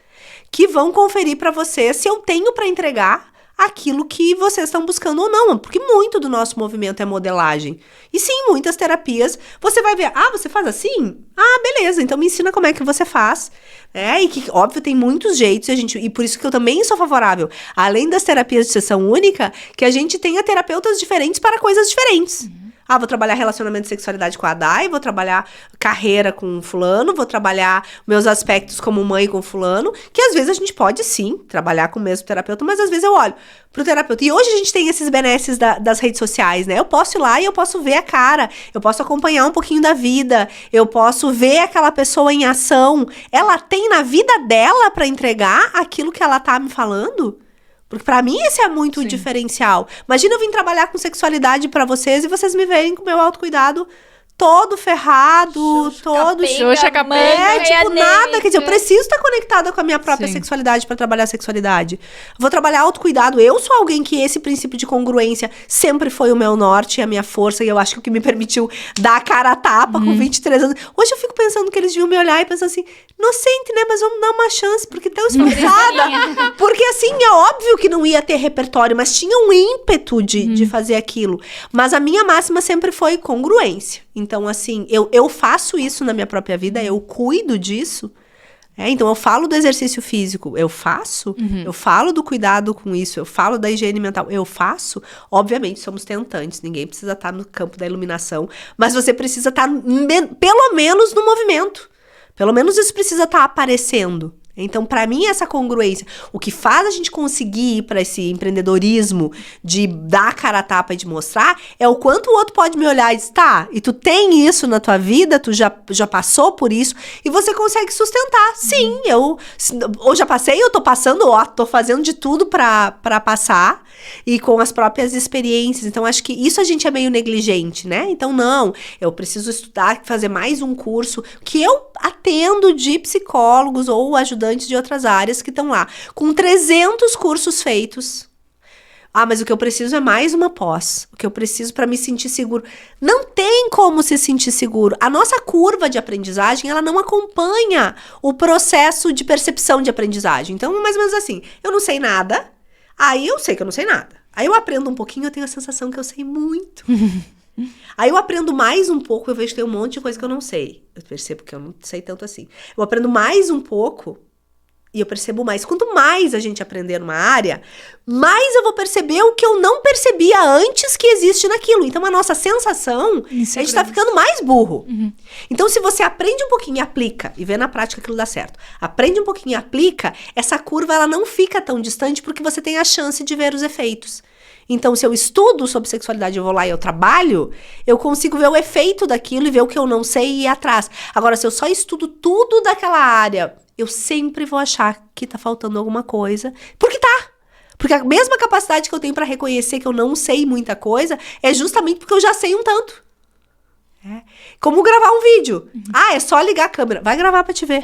que vão conferir para vocês se eu tenho para entregar aquilo que vocês estão buscando ou não, porque muito do nosso movimento é modelagem. E sim, muitas terapias, você vai ver, você faz assim? Beleza, então me ensina como é que você faz. E que, óbvio, tem muitos jeitos, e por isso que eu também sou favorável, além das terapias de sessão única, que a gente tenha terapeutas diferentes para coisas diferentes. Ah, vou trabalhar relacionamento e sexualidade com a Dai, vou trabalhar carreira com fulano, vou trabalhar meus aspectos como mãe com fulano, que às vezes a gente pode sim trabalhar com o mesmo terapeuta, mas às vezes eu olho pro terapeuta. E hoje a gente tem esses benesses das redes sociais, né? Eu posso ir lá e eu posso ver a cara, eu posso acompanhar um pouquinho da vida, eu posso ver aquela pessoa em ação. Ela tem na vida dela pra entregar aquilo que ela tá me falando? Porque pra mim esse é muito o diferencial. Imagina eu vir trabalhar com sexualidade pra vocês e vocês me verem com o meu autocuidado todo ferrado, todo... Xoxa capenga. É, tipo, nada. Quer dizer, eu preciso estar conectada com a minha própria sexualidade pra trabalhar a sexualidade. Vou trabalhar autocuidado. Eu sou alguém que esse princípio de congruência sempre foi o meu norte, a minha força, e eu acho que o que me permitiu dar a cara a tapa com 23 anos. Hoje eu fico pensando que eles deviam me olhar e pensar assim, inocente, né? Mas vamos dar uma chance, porque tão esforçada. Porque, assim, é óbvio que não ia ter repertório, mas tinha um ímpeto de fazer aquilo. Mas a minha máxima sempre foi congruência. Então, assim, eu faço isso na minha própria vida, eu cuido disso. Então, eu falo do exercício físico, eu faço. Eu falo do cuidado com isso, eu falo da higiene mental, eu faço. Obviamente, somos tentantes, ninguém precisa estar no campo da iluminação, mas você precisa estar, pelo menos, no movimento. Pelo menos isso precisa estar aparecendo. Então, pra mim, essa congruência, o que faz a gente conseguir ir pra esse empreendedorismo de dar a cara a tapa e de mostrar, é o quanto o outro pode me olhar e dizer, tá, e tu tem isso na tua vida, tu já passou por isso, e você consegue sustentar. Sim, eu já passei, eu tô passando, tô fazendo de tudo pra passar, e com as próprias experiências. Então, acho que isso a gente é meio negligente, né? Então, não, eu preciso estudar, fazer mais um curso, que eu atendo de psicólogos ou ajudantes de outras áreas que estão lá, com 300 cursos feitos. Ah, mas o que eu preciso é mais uma pós. O que eu preciso para me sentir seguro. Não tem como se sentir seguro. A nossa curva de aprendizagem, ela não acompanha o processo de percepção de aprendizagem. Então, mais ou menos assim, eu não sei nada, aí eu sei que eu não sei nada. Aí eu aprendo um pouquinho, eu tenho a sensação que eu sei muito. Aí eu aprendo mais um pouco, eu vejo que tem um monte de coisa que eu não sei. Eu percebo que eu não sei tanto assim. Eu aprendo mais um pouco e eu percebo mais. Quanto mais a gente aprender numa área, mais eu vou perceber o que eu não percebia antes que existe naquilo. Então a nossa sensação, a gente tá ficando mais burro. Então se você aprende um pouquinho e aplica, e vê na prática aquilo dá certo, aprende um pouquinho e aplica, essa curva ela não fica tão distante porque você tem a chance de ver os efeitos. Então, se eu estudo sobre sexualidade, eu vou lá e eu trabalho, eu consigo ver o efeito daquilo e ver o que eu não sei e ir atrás. Agora, se eu só estudo tudo daquela área, eu sempre vou achar que tá faltando alguma coisa. Porque tá! Porque a mesma capacidade que eu tenho pra reconhecer que eu não sei muita coisa é justamente porque eu já sei um tanto. Como gravar um vídeo. É só ligar a câmera. Vai gravar pra te ver.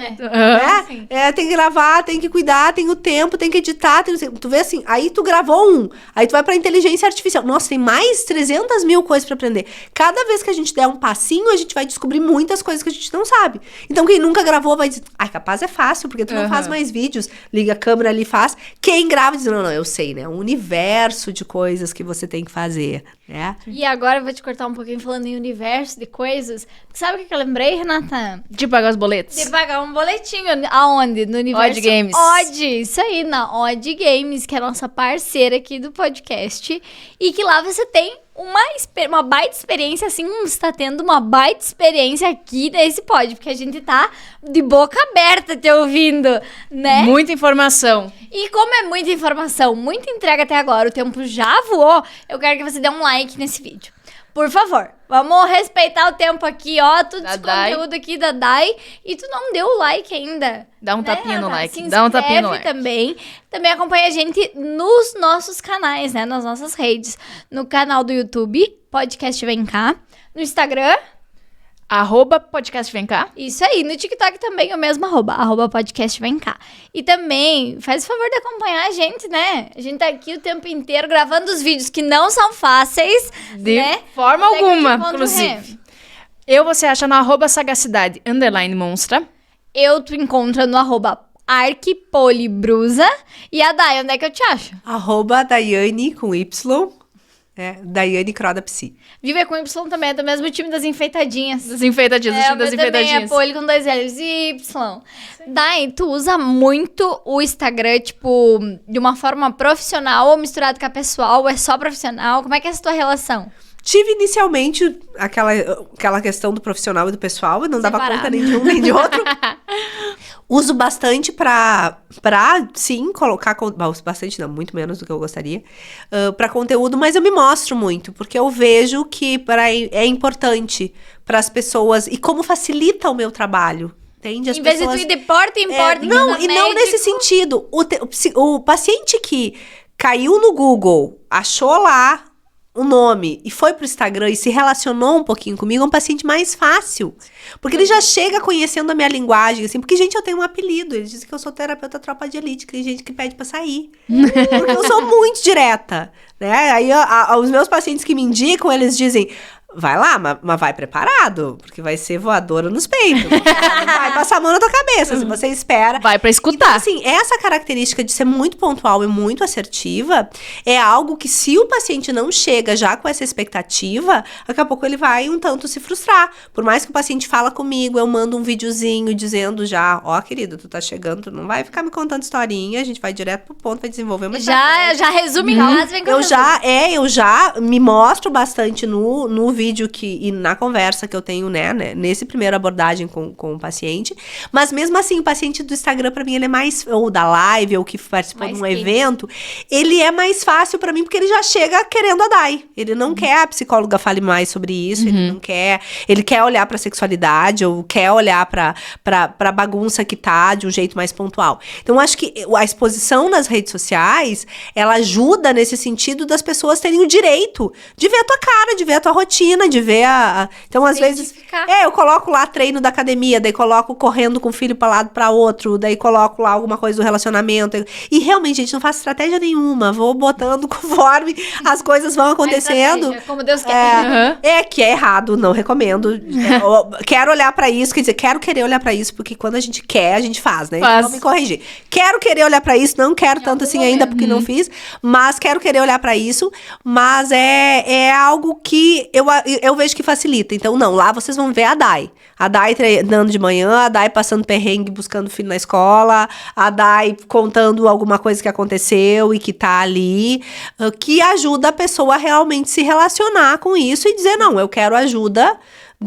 Tem que gravar, tem que cuidar, tem o tempo, tem que editar. Tu vê assim, aí tu gravou aí tu vai pra inteligência artificial. Nossa, tem mais 300 mil coisas pra aprender. Cada vez que a gente der um passinho, a gente vai descobrir muitas coisas que a gente não sabe. Então quem nunca gravou vai dizer, capaz é fácil, porque tu não faz mais vídeos. Liga a câmera ali e faz. Quem grava diz, não, eu sei, né? Um universo de coisas que você tem que fazer, né? E agora eu vou te cortar um pouquinho falando em universo de coisas. Sabe o que eu lembrei, Renata? De pagar os boletos. De pagar um boletinho. Aonde? No universo Odd Games. Odd, isso aí, na Odd Games, que é a nossa parceira aqui do podcast. E que lá você tem uma baita experiência, assim, você tá tendo uma baita experiência aqui nesse pod, porque a gente tá de boca aberta te ouvindo, né? Muita informação. E como é muita informação, muita entrega até agora, o tempo já voou, eu quero que você dê um like nesse vídeo. Por favor, vamos respeitar o tempo aqui, tudo esse conteúdo aqui da Dai. E tu não deu o like ainda. Dá um tapinha no like. Se Dá um tapinha no like. Também acompanha a gente nos nossos canais, né? Nas nossas redes. No canal do YouTube, Podcast Vem Cá. No Instagram... @podcast vem cá. Isso aí, no TikTok também é o mesmo @podcast vem cá. E também, faz o favor de acompanhar a gente, né? A gente tá aqui o tempo inteiro gravando os vídeos que não são fáceis, de né? forma alguma, inclusive. Você acha no @sagacidade_monstra. Eu tu encontra no @arquipolibrusa. E a Dai, onde é que eu te acho? @Daiane com Y. Daiane Croda Psi. Viver com Y também, é do mesmo time das enfeitadinhas. Das enfeitadinhas, time das enfeitadinhas. Também é poli com 2 L's e Y. Dai, tu usa muito o Instagram, tipo, de uma forma profissional ou misturado com a pessoal? Ou é só profissional? Como é que é essa tua relação? Tive inicialmente aquela questão do profissional e do pessoal, eu não dava Separado. conta nem de um nem de outro. Uso bastante pra sim, colocar... Bastante não, muito menos do que eu gostaria. Pra conteúdo, mas eu me mostro muito. Porque eu vejo que é importante pras pessoas. E como facilita o meu trabalho. Entende? As Em vez pessoas, de tu ir de porta em porta, não, e não nesse sentido. O paciente que caiu no Google, achou lá o nome e foi pro Instagram e se relacionou um pouquinho comigo, é um paciente mais fácil. Porque ele já chega conhecendo a minha linguagem, assim, porque, gente, eu tenho um apelido. Eles dizem que eu sou terapeuta tropa de elite, que tem gente que pede pra sair. Porque eu sou muito direta, né? Aí, os meus pacientes que me indicam, eles dizem... Vai lá, mas vai preparado, porque vai ser voadora nos peitos. Vai passar a mão na tua cabeça, se você espera. Vai pra escutar. Então, assim, essa característica de ser muito pontual e muito assertiva é algo que, se o paciente não chega já com essa expectativa, daqui a pouco ele vai um tanto se frustrar. Por mais que o paciente fala comigo, eu mando um videozinho dizendo já, ó, querido, tu tá chegando, tu não vai ficar me contando historinha, a gente vai direto pro ponto, vai desenvolver uma estratégia. Já resume em casa, vem com Eu já me mostro bastante no vídeo e na conversa que eu tenho, né, nesse primeiro abordagem com o paciente, mas mesmo assim, o paciente do Instagram, pra mim, ele é mais, ou da live, ou que participou de um evento, ele é mais fácil pra mim, porque ele já chega querendo a DAI, ele não quer a psicóloga fale mais sobre isso, ele não quer, ele quer olhar pra sexualidade, ou quer olhar pra bagunça que tá de um jeito mais pontual. Então, acho que a exposição nas redes sociais, ela ajuda nesse sentido das pessoas terem o direito de ver a tua cara, de ver a tua rotina, de ver Então, às vezes... eu coloco lá treino da academia, daí coloco correndo com o filho pra lado pra outro, daí coloco lá alguma coisa do relacionamento. E realmente, gente, não faço estratégia nenhuma. Vou botando conforme as coisas vão acontecendo. Como Deus quer. Que é errado, não recomendo. Quero olhar pra isso, quer dizer, querer olhar pra isso, porque quando a gente quer, a gente faz, né? Então, vou me corrigir. Quero querer olhar pra isso, não quero tanto assim ainda, porque não fiz, mas quero querer olhar pra isso, mas é algo que eu vejo que facilita. Então, não, lá vocês vão ver a Dai. A Dai treinando de manhã, a Dai passando perrengue, buscando o filho na escola, a Dai contando alguma coisa que aconteceu e que tá ali, que ajuda a pessoa a realmente se relacionar com isso e dizer, não, eu quero ajuda,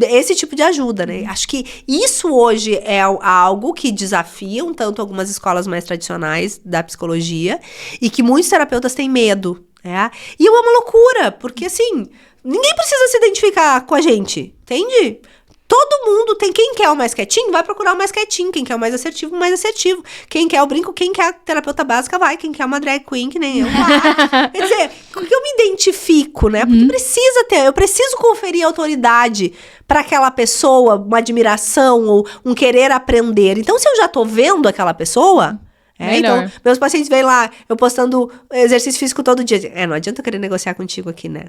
esse tipo de ajuda, né? Acho que isso hoje é algo que desafia um tanto algumas escolas mais tradicionais da psicologia e que muitos terapeutas têm medo, né? E é uma loucura, porque assim... Ninguém precisa se identificar com a gente, entende? Todo mundo tem quem quer o mais quietinho, vai procurar o mais quietinho. Quem quer o mais assertivo. Quem quer o brinco, quem quer a terapeuta básica, vai. Quem quer uma drag queen, que nem eu, vai. Quer dizer, porque eu me identifico, né? Porque eu preciso conferir autoridade para aquela pessoa, uma admiração ou um querer aprender. Então, se eu já tô vendo aquela pessoa... então, meus pacientes vêm lá, eu postando exercício físico todo dia. Não adianta eu querer negociar contigo aqui, né?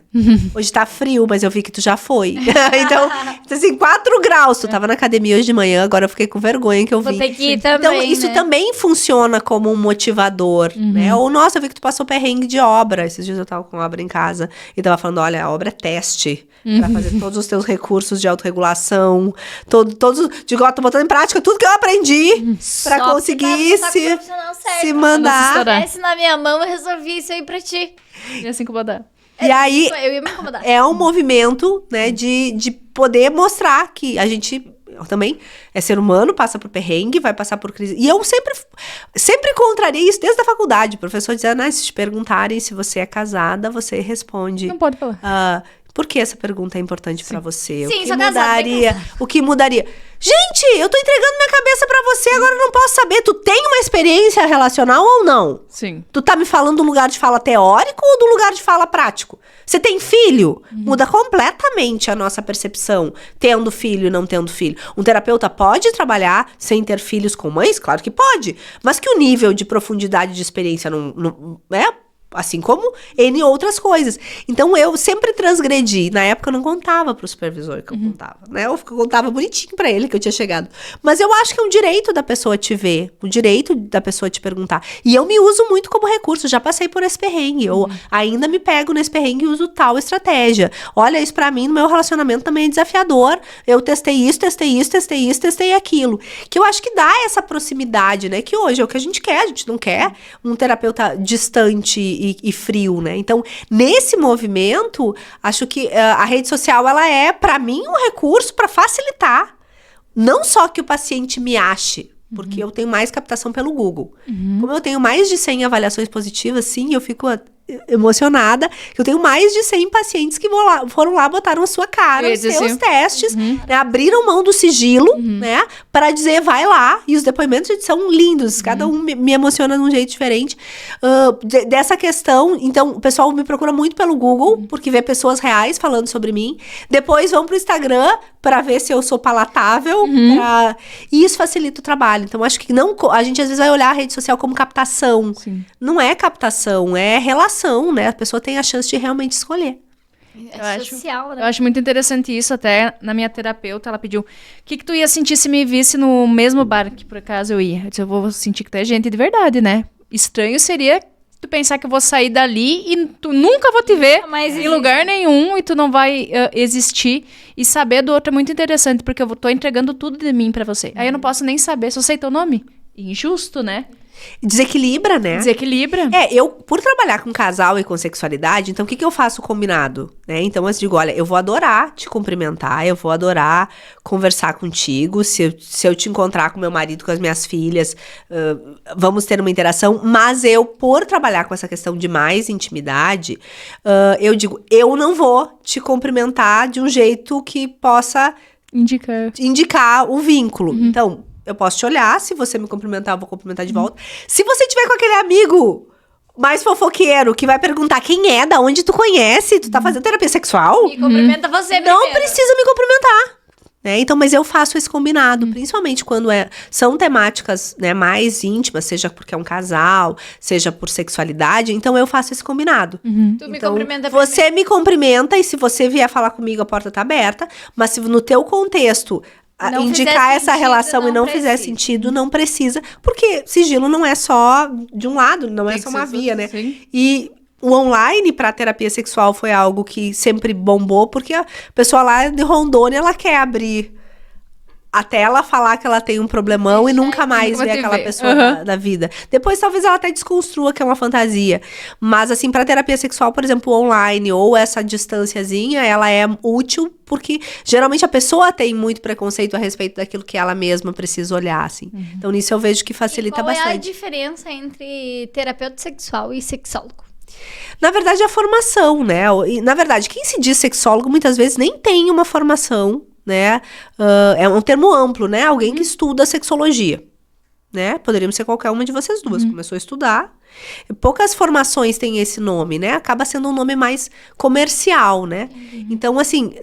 Hoje tá frio, mas eu vi que tu já foi. Então, assim, 4 graus. Tu tava na academia hoje de manhã, agora eu fiquei com vergonha que eu vi. Vou ter que ir também, então, isso também funciona como um motivador, né? Ou, nossa, eu vi que tu passou perrengue de obra. Esses dias eu tava com obra em casa e tava falando, olha, a obra é teste pra fazer todos os teus recursos de autorregulação, todos, digo, ó, tô botando em prática tudo que eu aprendi pra conseguir se mandar. Se tivesse na minha mão, eu resolvi isso aí pra ti. Ia se incomodar. E aí, Eu ia me incomodar. é um movimento, né, de poder mostrar que a gente também é ser humano, passa por perrengue, vai passar por crise. E eu sempre contrariei isso desde a faculdade. O professor dizia, se te perguntarem se você é casada, você responde. Não pode falar. Por que essa pergunta é importante pra você? Sim, O que mudaria? Gente, eu tô entregando minha cabeça pra você, agora eu não posso saber. Tu tem uma experiência relacional ou não? Sim. Tu tá me falando do lugar de fala teórico ou do lugar de fala prático? Você tem filho? Muda completamente a nossa percepção, tendo filho e não tendo filho. Um terapeuta pode trabalhar sem ter filhos com mães? Claro que pode. Mas que o nível de profundidade de experiência não é... Assim como N outras coisas. Então, eu sempre transgredi. Na época, eu não contava pro supervisor que eu contava, né? Eu contava bonitinho pra ele que eu tinha chegado. Mas eu acho que é um direito da pessoa te ver. O direito da pessoa te perguntar. E eu me uso muito como recurso. Já passei por esse perrengue. Eu ainda me pego nesse perrengue e uso tal estratégia. Olha, isso pra mim, no meu relacionamento também é desafiador. Eu testei aquilo. Que eu acho que dá essa proximidade, né? Que hoje é o que a gente quer. A gente não quer um terapeuta distante e frio, né? Então, nesse movimento, acho que a rede social, ela é, para mim, um recurso para facilitar. Não só que o paciente me ache, porque eu tenho mais captação pelo Google. Como eu tenho mais de 100 avaliações positivas, sim, eu fico emocionada. Eu tenho mais de 100 pacientes que foram lá, botaram a sua cara, os seus testes, né, abriram mão do sigilo, né, para dizer, vai lá. E os depoimentos, gente, são lindos. Cada um me emociona de um jeito diferente. Dessa questão, então, o pessoal me procura muito pelo Google, porque vê pessoas reais falando sobre mim. Depois vão pro Instagram para ver se eu sou palatável. E isso facilita o trabalho. Então, acho que a gente às vezes vai olhar a rede social como captação. Sim. Não é captação, é relação, né? A pessoa tem a chance de realmente escolher. Social, né? Eu acho muito interessante isso. Até na minha terapeuta, ela pediu: o que tu ia sentir se me visse no mesmo bar que por acaso eu ia? Eu disse, eu vou sentir que tu é gente de verdade, né? Estranho seria tu pensar que eu vou sair dali e tu nunca vou te ver em lugar nenhum e tu não vai existir. E saber do outro é muito interessante, porque eu tô entregando tudo de mim pra você. Aí eu não posso nem saber, só sei teu nome. Injusto, né? Desequilibra, né? Desequilibra. Eu, por trabalhar com casal e com sexualidade, então o que eu faço combinado, né? Então eu digo, olha, eu vou adorar te cumprimentar, eu vou adorar conversar contigo, se eu te encontrar com meu marido, com as minhas filhas, vamos ter uma interação, mas eu, por trabalhar com essa questão de mais intimidade, eu digo, eu não vou te cumprimentar de um jeito que possa indicar o vínculo. Então, eu posso te olhar, se você me cumprimentar, eu vou cumprimentar de volta. Se você tiver com aquele amigo mais fofoqueiro, que vai perguntar quem é, da onde tu conhece, tu tá fazendo terapia sexual? Me cumprimenta você primeiro. Não precisa me cumprimentar. Né? Então, mas eu faço esse combinado, principalmente quando são temáticas, né, mais íntimas, seja porque é um casal, seja por sexualidade, então eu faço esse combinado. Tu me cumprimenta primeiro. Você me cumprimenta e se você vier falar comigo, a porta tá aberta, mas se no teu contexto Não indicar essa sentido, relação não e não fizer precisa. sentido, não precisa, porque sigilo não é só de um lado, não é só uma via, né? Sim. E o online para terapia sexual foi algo que sempre bombou, porque a pessoa lá de Rondônia, ela quer abrir até ela falar que ela tem um problemão e nunca mais ver aquela pessoa da vida. Depois, talvez ela até desconstrua que é uma fantasia. Mas, assim, para terapia sexual, por exemplo, online ou essa distânciazinha, ela é útil porque, geralmente, a pessoa tem muito preconceito a respeito daquilo que ela mesma precisa olhar, assim. Então, nisso eu vejo que facilita Qual é a bastante. diferença entre terapeuta sexual e sexólogo? Na verdade, a formação, né? E, na verdade, quem se diz sexólogo, muitas vezes, nem tem uma formação, né? É um termo amplo, né? Alguém que estuda sexologia, né? Poderíamos ser qualquer uma de vocês duas. Começou a estudar. Poucas formações têm esse nome, né? Acaba sendo um nome mais comercial, né? Então, assim,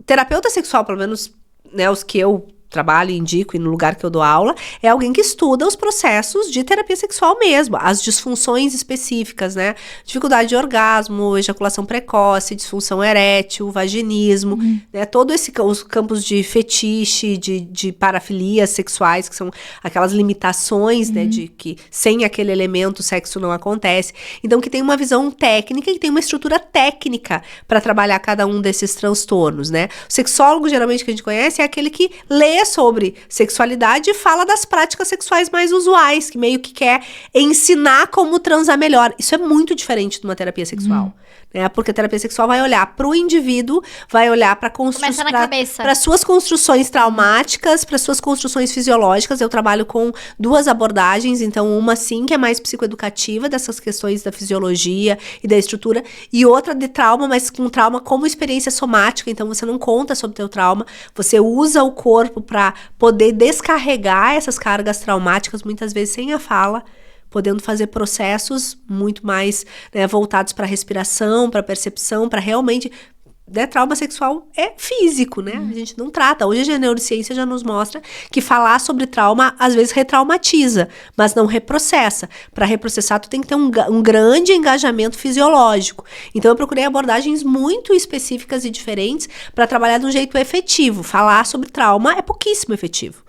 terapeuta sexual, pelo menos, né, os que eu trabalho, indico e no lugar que eu dou aula, é alguém que estuda os processos de terapia sexual mesmo, as disfunções específicas, né? Dificuldade de orgasmo, ejaculação precoce, disfunção erétil, vaginismo, né? Todo os campos de fetiche, de parafilias sexuais, que são aquelas limitações, né? De que sem aquele elemento o sexo não acontece. Então, que tem uma visão técnica e que tem uma estrutura técnica para trabalhar cada um desses transtornos, né? O sexólogo, geralmente, que a gente conhece, é aquele que lê sobre sexualidade e fala das práticas sexuais mais usuais, que meio que quer ensinar como transar melhor. Isso é muito diferente de uma terapia sexual, né? Porque a terapia sexual vai olhar para o indivíduo, vai olhar para suas construções traumáticas, para suas construções fisiológicas. Eu trabalho com duas abordagens, então uma sim que é mais psicoeducativa, dessas questões da fisiologia e da estrutura, e outra de trauma, mas com trauma como experiência somática. Então você não conta sobre o teu trauma, você usa o corpo para poder descarregar essas cargas traumáticas, muitas vezes sem a fala, podendo fazer processos muito mais, né, voltados para respiração, para percepção, para realmente... Né, trauma sexual é físico, né? A gente não trata. Hoje a neurociência já nos mostra que falar sobre trauma às vezes retraumatiza, mas não reprocessa. Para reprocessar, tu tem que ter um grande engajamento fisiológico. Então eu procurei abordagens muito específicas e diferentes para trabalhar de um jeito efetivo. Falar sobre trauma é pouquíssimo efetivo.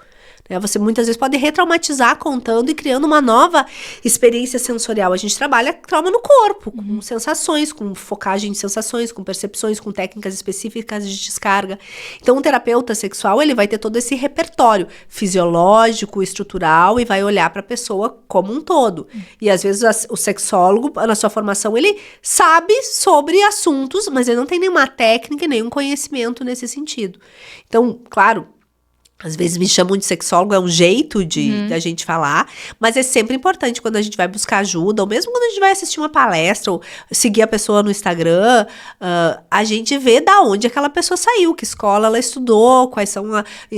Você muitas vezes pode retraumatizar contando e criando uma nova experiência sensorial. A gente trabalha trauma no corpo, com sensações, com focagem de sensações, com percepções, com técnicas específicas de descarga. Então, um terapeuta sexual, ele vai ter todo esse repertório fisiológico, estrutural, e vai olhar para a pessoa como um todo. E às vezes o sexólogo, na sua formação, ele sabe sobre assuntos, mas ele não tem nenhuma técnica e nenhum conhecimento nesse sentido. Então, claro, às vezes me chamam de sexólogo, é um jeito da gente falar, mas é sempre importante quando a gente vai buscar ajuda, ou mesmo quando a gente vai assistir uma palestra, ou seguir a pessoa no Instagram, a gente vê da onde aquela pessoa saiu, que escola ela estudou, quais são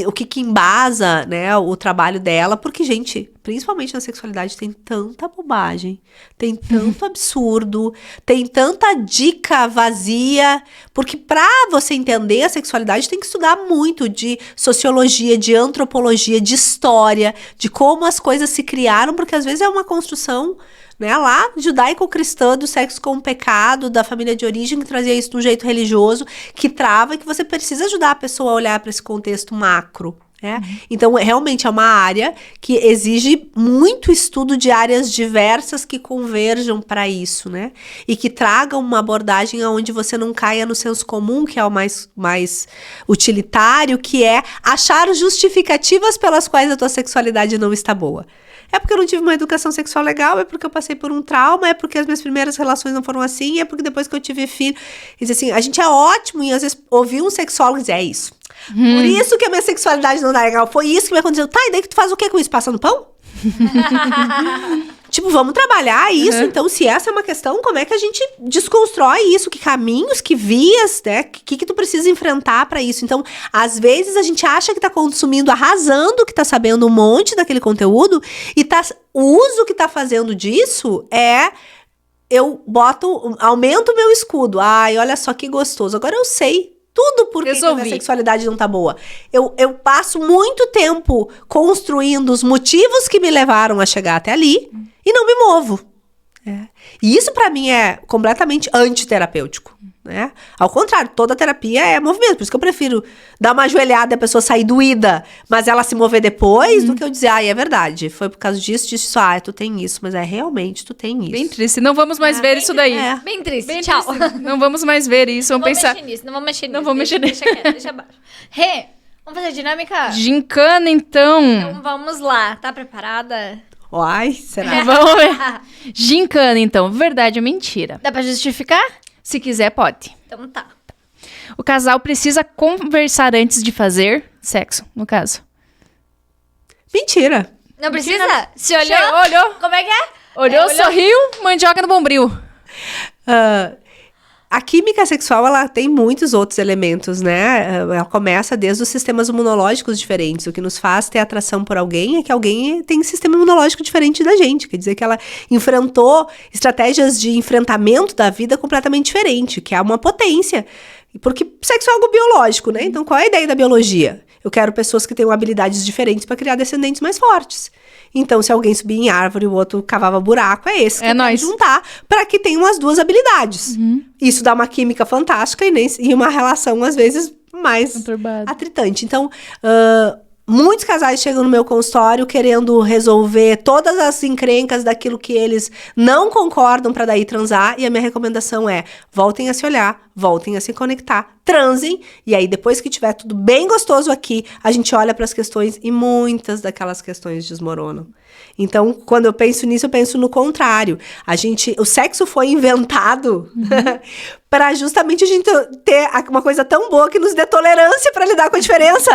o que embasa, né, o trabalho dela, porque, gente, principalmente na sexualidade, tem tanta bobagem, tem tanto absurdo, tem tanta dica vazia, porque pra você entender a sexualidade tem que estudar muito de sociologia, de antropologia, de história, de como as coisas se criaram, porque às vezes é uma construção, né, lá judaico-cristã do sexo como pecado, da família de origem, que trazia isso de um jeito religioso, que trava, e que você precisa ajudar a pessoa a olhar para esse contexto macro. Então, realmente é uma área que exige muito estudo de áreas diversas que converjam para isso, né? E que tragam uma abordagem onde você não caia no senso comum, que é o mais utilitário, que é achar justificativas pelas quais a tua sexualidade não está boa. É porque eu não tive uma educação sexual legal, é porque eu passei por um trauma, é porque as minhas primeiras relações não foram assim, é porque depois que eu tive filho... Quer dizer assim, a gente é ótimo em, às vezes, ouvir um sexólogo dizer, é isso. Por isso que a minha sexualidade não dá legal. Foi isso que me aconteceu. Tá, e daí que tu faz o quê com isso? Passando pão? Tipo, vamos trabalhar isso. Então, se essa é uma questão, como é que a gente desconstrói isso? Que caminhos, que vias, né? Que tu precisa enfrentar pra isso? Então, às vezes a gente acha que tá consumindo, arrasando, que tá sabendo um monte daquele conteúdo, e o uso que tá fazendo disso é... Eu aumento o meu escudo. Ai, olha só que gostoso. Agora eu sei tudo por que a minha sexualidade não tá boa. Eu passo muito tempo construindo os motivos que me levaram a chegar até ali e não me movo. E isso pra mim é completamente antiterapêutico, né? Ao contrário, toda terapia é movimento. Por isso que eu prefiro dar uma ajoelhada e a pessoa sair doída, mas ela se mover depois, do que eu dizer, é verdade, foi por causa disso, tu tem isso, mas realmente tu tem isso. Bem triste, não vamos mais ver isso daí. Bem triste, Bem tchau. triste. Não vamos mais ver isso, vamos pensar... Não vamos mexer nisso. Não vou mexer nisso. Deixa quieto, deixa abaixo. Rê, vamos fazer dinâmica? Gincana, então. Então vamos lá, tá preparada? Uai, será? Vamos ver. Gincana, então. Verdade ou mentira? Dá pra justificar? Se quiser, pode. Então tá. O casal precisa conversar antes de fazer sexo, no caso. Mentira. Não precisa? Se olhou? Olhou. Como é que é? Olhou, sorriu, mandioca no bombril. A química sexual, ela tem muitos outros elementos, né? Ela começa desde os sistemas imunológicos diferentes. O que nos faz ter atração por alguém é que alguém tem um sistema imunológico diferente da gente. Quer dizer que ela enfrentou estratégias de enfrentamento da vida completamente diferente, que é uma potência. Porque sexo é algo biológico, né? Então, qual é a ideia da biologia? Eu quero pessoas que tenham habilidades diferentes para criar descendentes mais fortes. Então, se alguém subia em árvore e o outro cavava buraco, é esse que eu quero juntar para que tenham as duas habilidades. Isso dá uma química fantástica e uma relação, às vezes, mais atritante. Então, muitos casais chegam no meu consultório querendo resolver todas as encrencas daquilo que eles não concordam para daí transar. E a minha recomendação é, voltem a se olhar, voltem a se conectar, transem. E aí, depois que tiver tudo bem gostoso aqui, a gente olha para as questões e muitas daquelas questões desmoronam. Então, quando eu penso nisso, eu penso no contrário. O sexo foi inventado para justamente a gente ter uma coisa tão boa que nos dê tolerância para lidar com a diferença.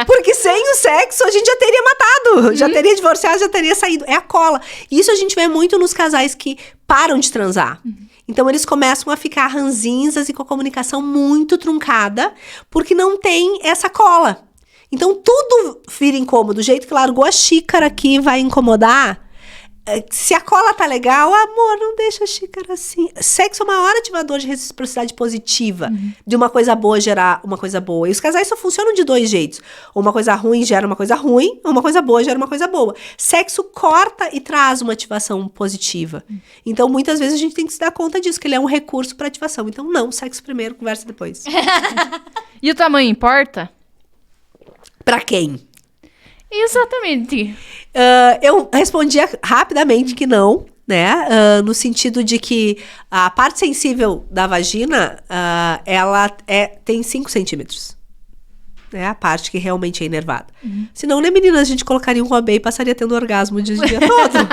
Porque sem o sexo, a gente já teria matado, já teria divorciado, já teria saído. É a cola. Isso a gente vê muito nos casais que param de transar. Então, eles começam a ficar ranzinzas e com a comunicação muito truncada, porque não tem essa cola. Então, tudo vira incômodo. Do jeito que largou a xícara aqui vai incomodar. Se a cola tá legal, amor, não deixa a xícara assim. Sexo é o maior ativador de reciprocidade positiva. De uma coisa boa gerar uma coisa boa. E os casais só funcionam de dois jeitos. Ou uma coisa ruim gera uma coisa ruim, ou uma coisa boa gera uma coisa boa. Sexo corta e traz uma ativação positiva. Então, muitas vezes a gente tem que se dar conta disso, que ele é um recurso para ativação. Então, não, sexo primeiro, conversa depois. E o tamanho importa? Pra quem? Exatamente. Eu respondia rapidamente que não, né? No sentido de que a parte sensível da vagina, ela tem 5 centímetros. É a parte que realmente é inervada. Senão, né, meninas, a gente colocaria um robê e passaria tendo orgasmo o dia todo.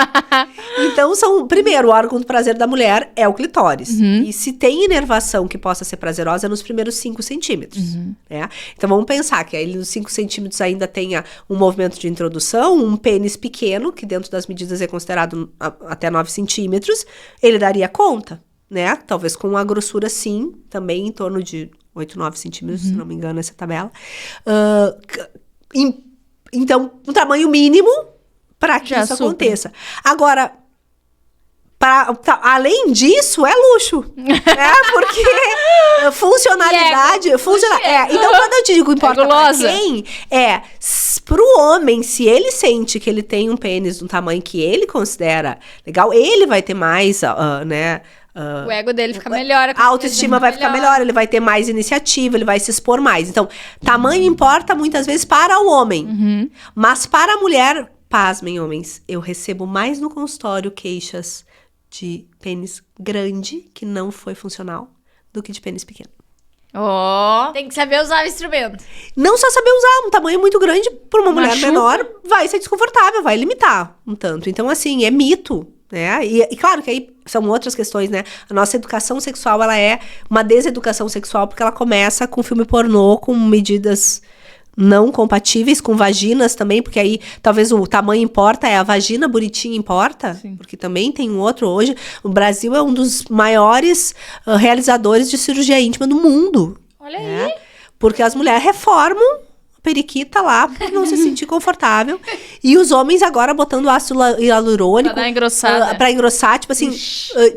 Então, primeiro, o órgão do prazer da mulher é o clitóris. E se tem inervação que possa ser prazerosa, é nos primeiros 5 centímetros. Né? Então, vamos pensar que aí nos 5 centímetros ainda tenha um movimento de introdução, um pênis pequeno, que dentro das medidas é considerado até 9 centímetros, ele daria conta, né? Talvez com uma grossura, sim, também em torno de 8, 9 centímetros, se não me engano, essa tabela. Então, um tamanho mínimo para que isso aconteça. Agora, além disso, é luxo. Né? Porque funcionalidade... então, quando eu digo importa pra quem, pro homem, se ele sente que ele tem um pênis do tamanho que ele considera legal, ele vai ter mais, né... o ego dele fica melhor. A autoestima vai ficar melhor, ele vai ter mais iniciativa, ele vai se expor mais. Então, tamanho importa muitas vezes para o homem. Mas para a mulher, pasmem, homens, eu recebo mais no consultório queixas de pênis grande, que não foi funcional, do que de pênis pequeno. Tem que saber usar o instrumento. Não só saber usar, um tamanho muito grande para uma mulher menor vai ser desconfortável, vai limitar um tanto. Então, assim, é mito. Né? E claro que aí são outras questões, né? A nossa educação sexual, ela é uma deseducação sexual, porque ela começa com filme pornô, com medidas não compatíveis, com vaginas também, porque aí talvez o tamanho importa, a vagina bonitinha importa, Sim. Porque também tem um outro hoje. O Brasil é um dos maiores realizadores de cirurgia íntima do mundo. Olha aí! Porque as mulheres reformam periquita lá por não se sentir confortável. E os homens agora botando ácido hialurônico. Pra dar engrossada. Pra engrossar, tipo assim,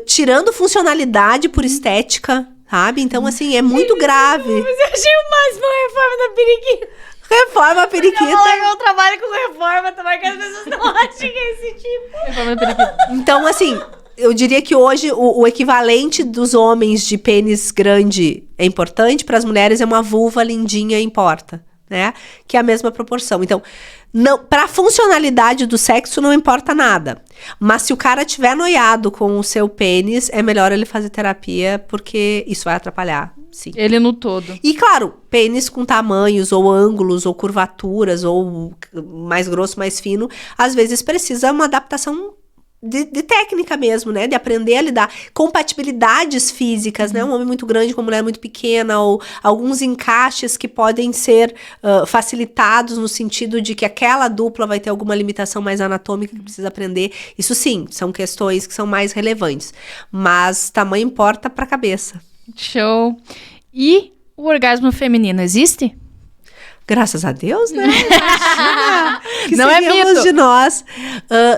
tirando funcionalidade por estética, sabe? Então, assim, é muito grave. Mas eu achei o máximo a reforma da periquita. Reforma a periquita. Eu trabalho com reforma também, que as pessoas não acham que é esse tipo. Reforma da periquita. Então, assim... Eu diria que hoje o equivalente dos homens de pênis grande é importante, para as mulheres é uma vulva lindinha importa. Né? Que é a mesma proporção. Então, para a funcionalidade do sexo não importa nada. Mas se o cara tiver noiado com o seu pênis, é melhor ele fazer terapia, porque isso vai atrapalhar, sim. Ele no todo. E claro, pênis com tamanhos, ou ângulos, ou curvaturas, ou mais grosso, mais fino, às vezes precisa uma adaptação de técnica mesmo, né? De aprender a lidar. Compatibilidades físicas, né? Um homem muito grande com uma mulher muito pequena, ou alguns encaixes que podem ser facilitados no sentido de que aquela dupla vai ter alguma limitação mais anatômica que precisa aprender. Isso sim, são questões que são mais relevantes. Mas tamanho importa pra cabeça. Show. E o orgasmo feminino existe? Graças a Deus, né? Imagina, que não é mito. De nós.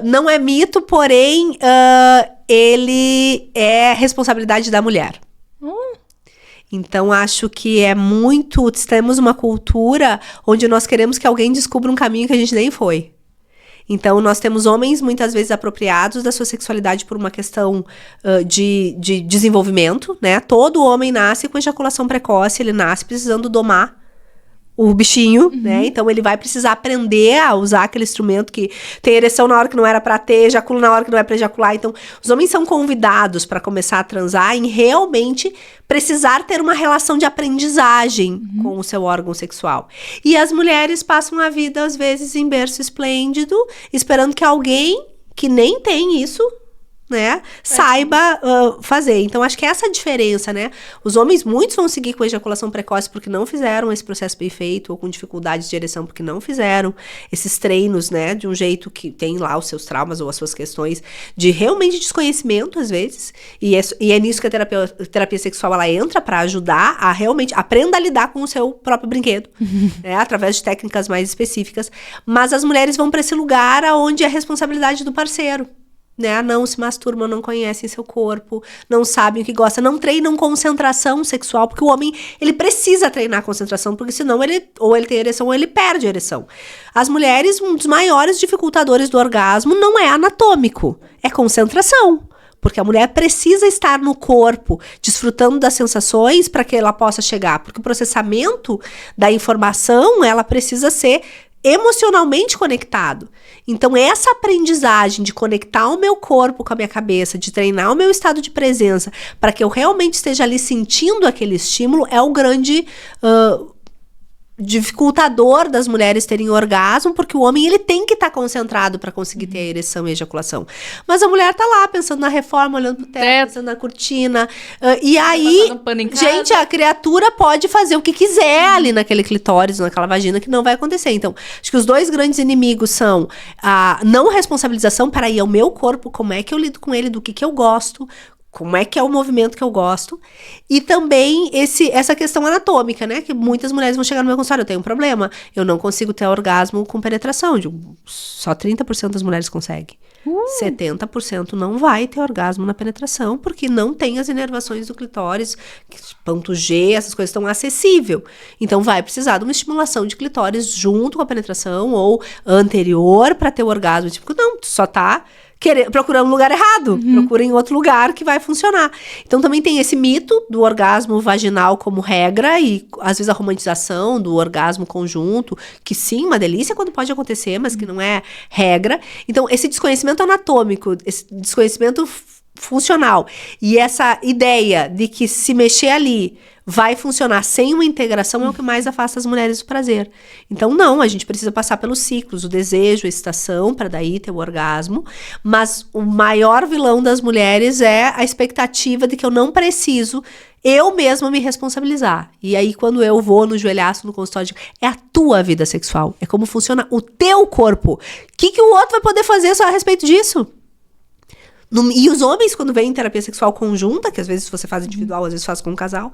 Não é mito, porém, ele é responsabilidade da mulher. Então, acho que é muito... Temos uma cultura onde nós queremos que alguém descubra um caminho que a gente nem foi. Então, nós temos homens, muitas vezes, apropriados da sua sexualidade por uma questão de desenvolvimento, né? Todo homem nasce com ejaculação precoce, ele nasce precisando domar o bichinho, né? Então ele vai precisar aprender a usar aquele instrumento que tem ereção na hora que não era pra ter, ejacula na hora que não é pra ejacular. Então, os homens são convidados para começar a transar em realmente precisar ter uma relação de aprendizagem com o seu órgão sexual. E as mulheres passam a vida, às vezes, em berço esplêndido, esperando que alguém que nem tem isso, né, saiba fazer. Então, acho que é essa a diferença, né? Os homens, muitos vão seguir com ejaculação precoce porque não fizeram esse processo bem feito, ou com dificuldades de ereção porque não fizeram esses treinos, né, de um jeito que tem lá os seus traumas ou as suas questões de realmente desconhecimento, às vezes. E é nisso que a terapia sexual, ela entra para ajudar a realmente aprenda a lidar com o seu próprio brinquedo, né, através de técnicas mais específicas. Mas as mulheres vão para esse lugar onde é responsabilidade do parceiro. Né? Não se masturbam, não conhecem seu corpo, não sabem o que gosta, não treinam concentração sexual, porque o homem, ele precisa treinar concentração, porque senão ele tem ereção ou ele perde a ereção. As mulheres, um dos maiores dificultadores do orgasmo não é anatômico, é concentração. Porque a mulher precisa estar no corpo, desfrutando das sensações para que ela possa chegar. Porque o processamento da informação, ela precisa ser emocionalmente conectado. Então, essa aprendizagem de conectar o meu corpo com a minha cabeça, de treinar o meu estado de presença, para que eu realmente esteja ali sentindo aquele estímulo, é o grande dificultador das mulheres terem orgasmo, porque o homem ele tem que estar concentrado para conseguir ter a ereção e a ejaculação. Mas a mulher tá lá pensando na reforma, olhando pro teto, pensando na cortina. E aí, gente, a criatura pode fazer o que quiser ali naquele clitóris, naquela vagina, que não vai acontecer. Então, acho que os dois grandes inimigos são a não responsabilização. Peraí, é o meu corpo, como é que eu lido com ele, do que eu gosto, como é que é o movimento que eu gosto. E também essa questão anatômica, né? Que muitas mulheres vão chegar no meu consultório, eu tenho um problema, eu não consigo ter orgasmo com penetração. Só 30% das mulheres conseguem. 70% não vai ter orgasmo na penetração, porque não tem as inervações do clitóris, ponto G, essas coisas estão acessível. Então vai precisar de uma estimulação de clitóris junto com a penetração ou anterior para ter o orgasmo. Tipo, não, tu só tá procurando um lugar errado. Procura em outro lugar que vai funcionar. Então também tem esse mito do orgasmo vaginal como regra e às vezes a romantização do orgasmo conjunto, que sim, uma delícia quando pode acontecer, mas que não é regra. Então esse desconhecimento anatômico, esse desconhecimento funcional e essa ideia de que se mexer ali vai funcionar sem uma integração é o que mais afasta as mulheres do prazer. Então, não, a gente precisa passar pelos ciclos, o desejo, a excitação, para daí ter o orgasmo, mas o maior vilão das mulheres é a expectativa de que eu não preciso eu mesma me responsabilizar. E aí, quando eu vou no joelhaço, no consultório, digo, é a tua vida sexual, é como funciona o teu corpo. O que o outro vai poder fazer só a respeito disso? E os homens, quando vêm em terapia sexual conjunta, que às vezes você faz individual, às vezes faz com um casal,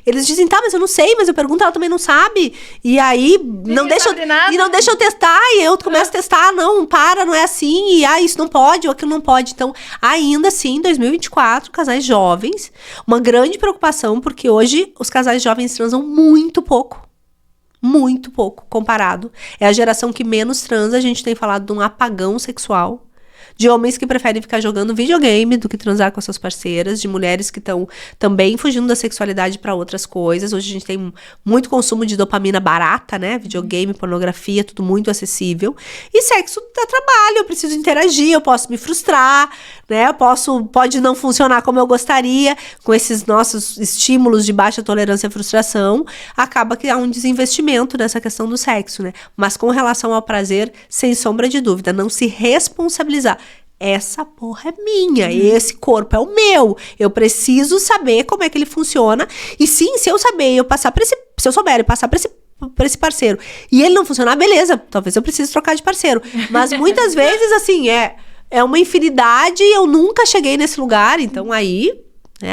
eles dizem, tá, mas eu não sei, mas eu pergunto, ela também não sabe. E aí, não deixa eu testar, e eu começo a testar, não é assim, e isso não pode, ou aquilo não pode. Então, ainda assim, em 2024, casais jovens, uma grande preocupação, porque hoje os casais jovens transam muito pouco comparado. É a geração que menos transa, a gente tem falado de um apagão sexual. De homens que preferem ficar jogando videogame do que transar com as suas parceiras, de mulheres que estão também fugindo da sexualidade para outras coisas. Hoje a gente tem muito consumo de dopamina barata, né? Videogame, pornografia, tudo muito acessível. E sexo dá trabalho, eu preciso interagir, eu posso me frustrar, né? Pode não funcionar como eu gostaria, com esses nossos estímulos de baixa tolerância à frustração, acaba que há um desinvestimento nessa questão do sexo, né? Mas com relação ao prazer, sem sombra de dúvida, não se responsabilizar. Essa porra é minha, esse corpo é o meu, eu preciso saber como é que ele funciona, e sim, se eu souber e passar para esse parceiro, e ele não funcionar, beleza, talvez eu precise trocar de parceiro, mas muitas vezes, assim, é uma infinidade e eu nunca cheguei nesse lugar, então aí,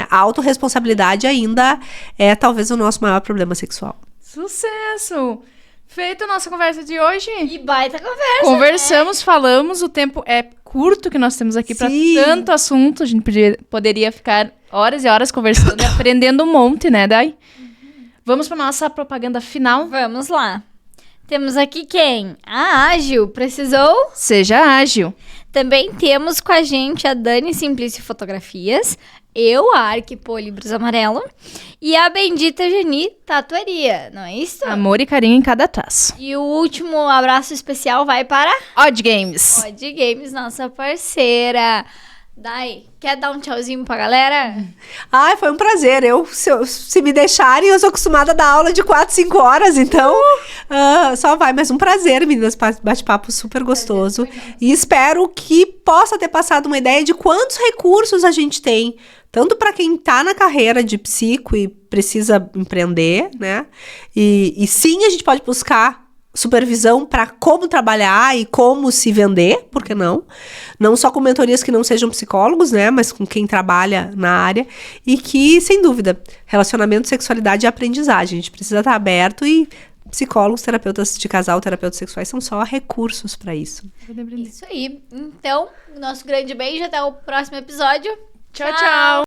a autorresponsabilidade ainda é talvez o nosso maior problema sexual. Sucesso! Feita a nossa conversa de hoje. E baita conversa, Conversamos, falamos, o tempo é curto que nós temos aqui para tanto assunto. A gente poderia ficar horas e horas conversando e aprendendo um monte, né, Dai? Vamos para nossa propaganda final? Vamos lá. Temos aqui quem? A Ágil. Precisou? Seja ágil. Também temos com a gente a Dani Simplice Fotografias, eu, a Arquipo Livros Amarelo, e a Bendita Geni Tatuaria, não é isso? Amor e carinho em cada traço. E o último abraço especial vai para Odd Games. Odd Games, nossa parceira. Dai, quer dar um tchauzinho pra galera? Ai, foi um prazer. Se me deixarem, eu sou acostumada a dar aula de 4, 5 horas, então só vai. Mas um prazer, meninas, bate-papo super gostoso. E espero que possa ter passado uma ideia de quantos recursos a gente tem, tanto para quem tá na carreira de psico e precisa empreender, né? E sim, a gente pode buscar supervisão para como trabalhar e como se vender, por que não? Não só com mentorias que não sejam psicólogos, né, mas com quem trabalha na área e que, sem dúvida, relacionamento, sexualidade e aprendizagem. A gente precisa estar aberto e psicólogos, terapeutas de casal, terapeutas sexuais são só recursos para isso. Isso aí. Então, nosso grande beijo, até o próximo episódio. Tchau, tchau.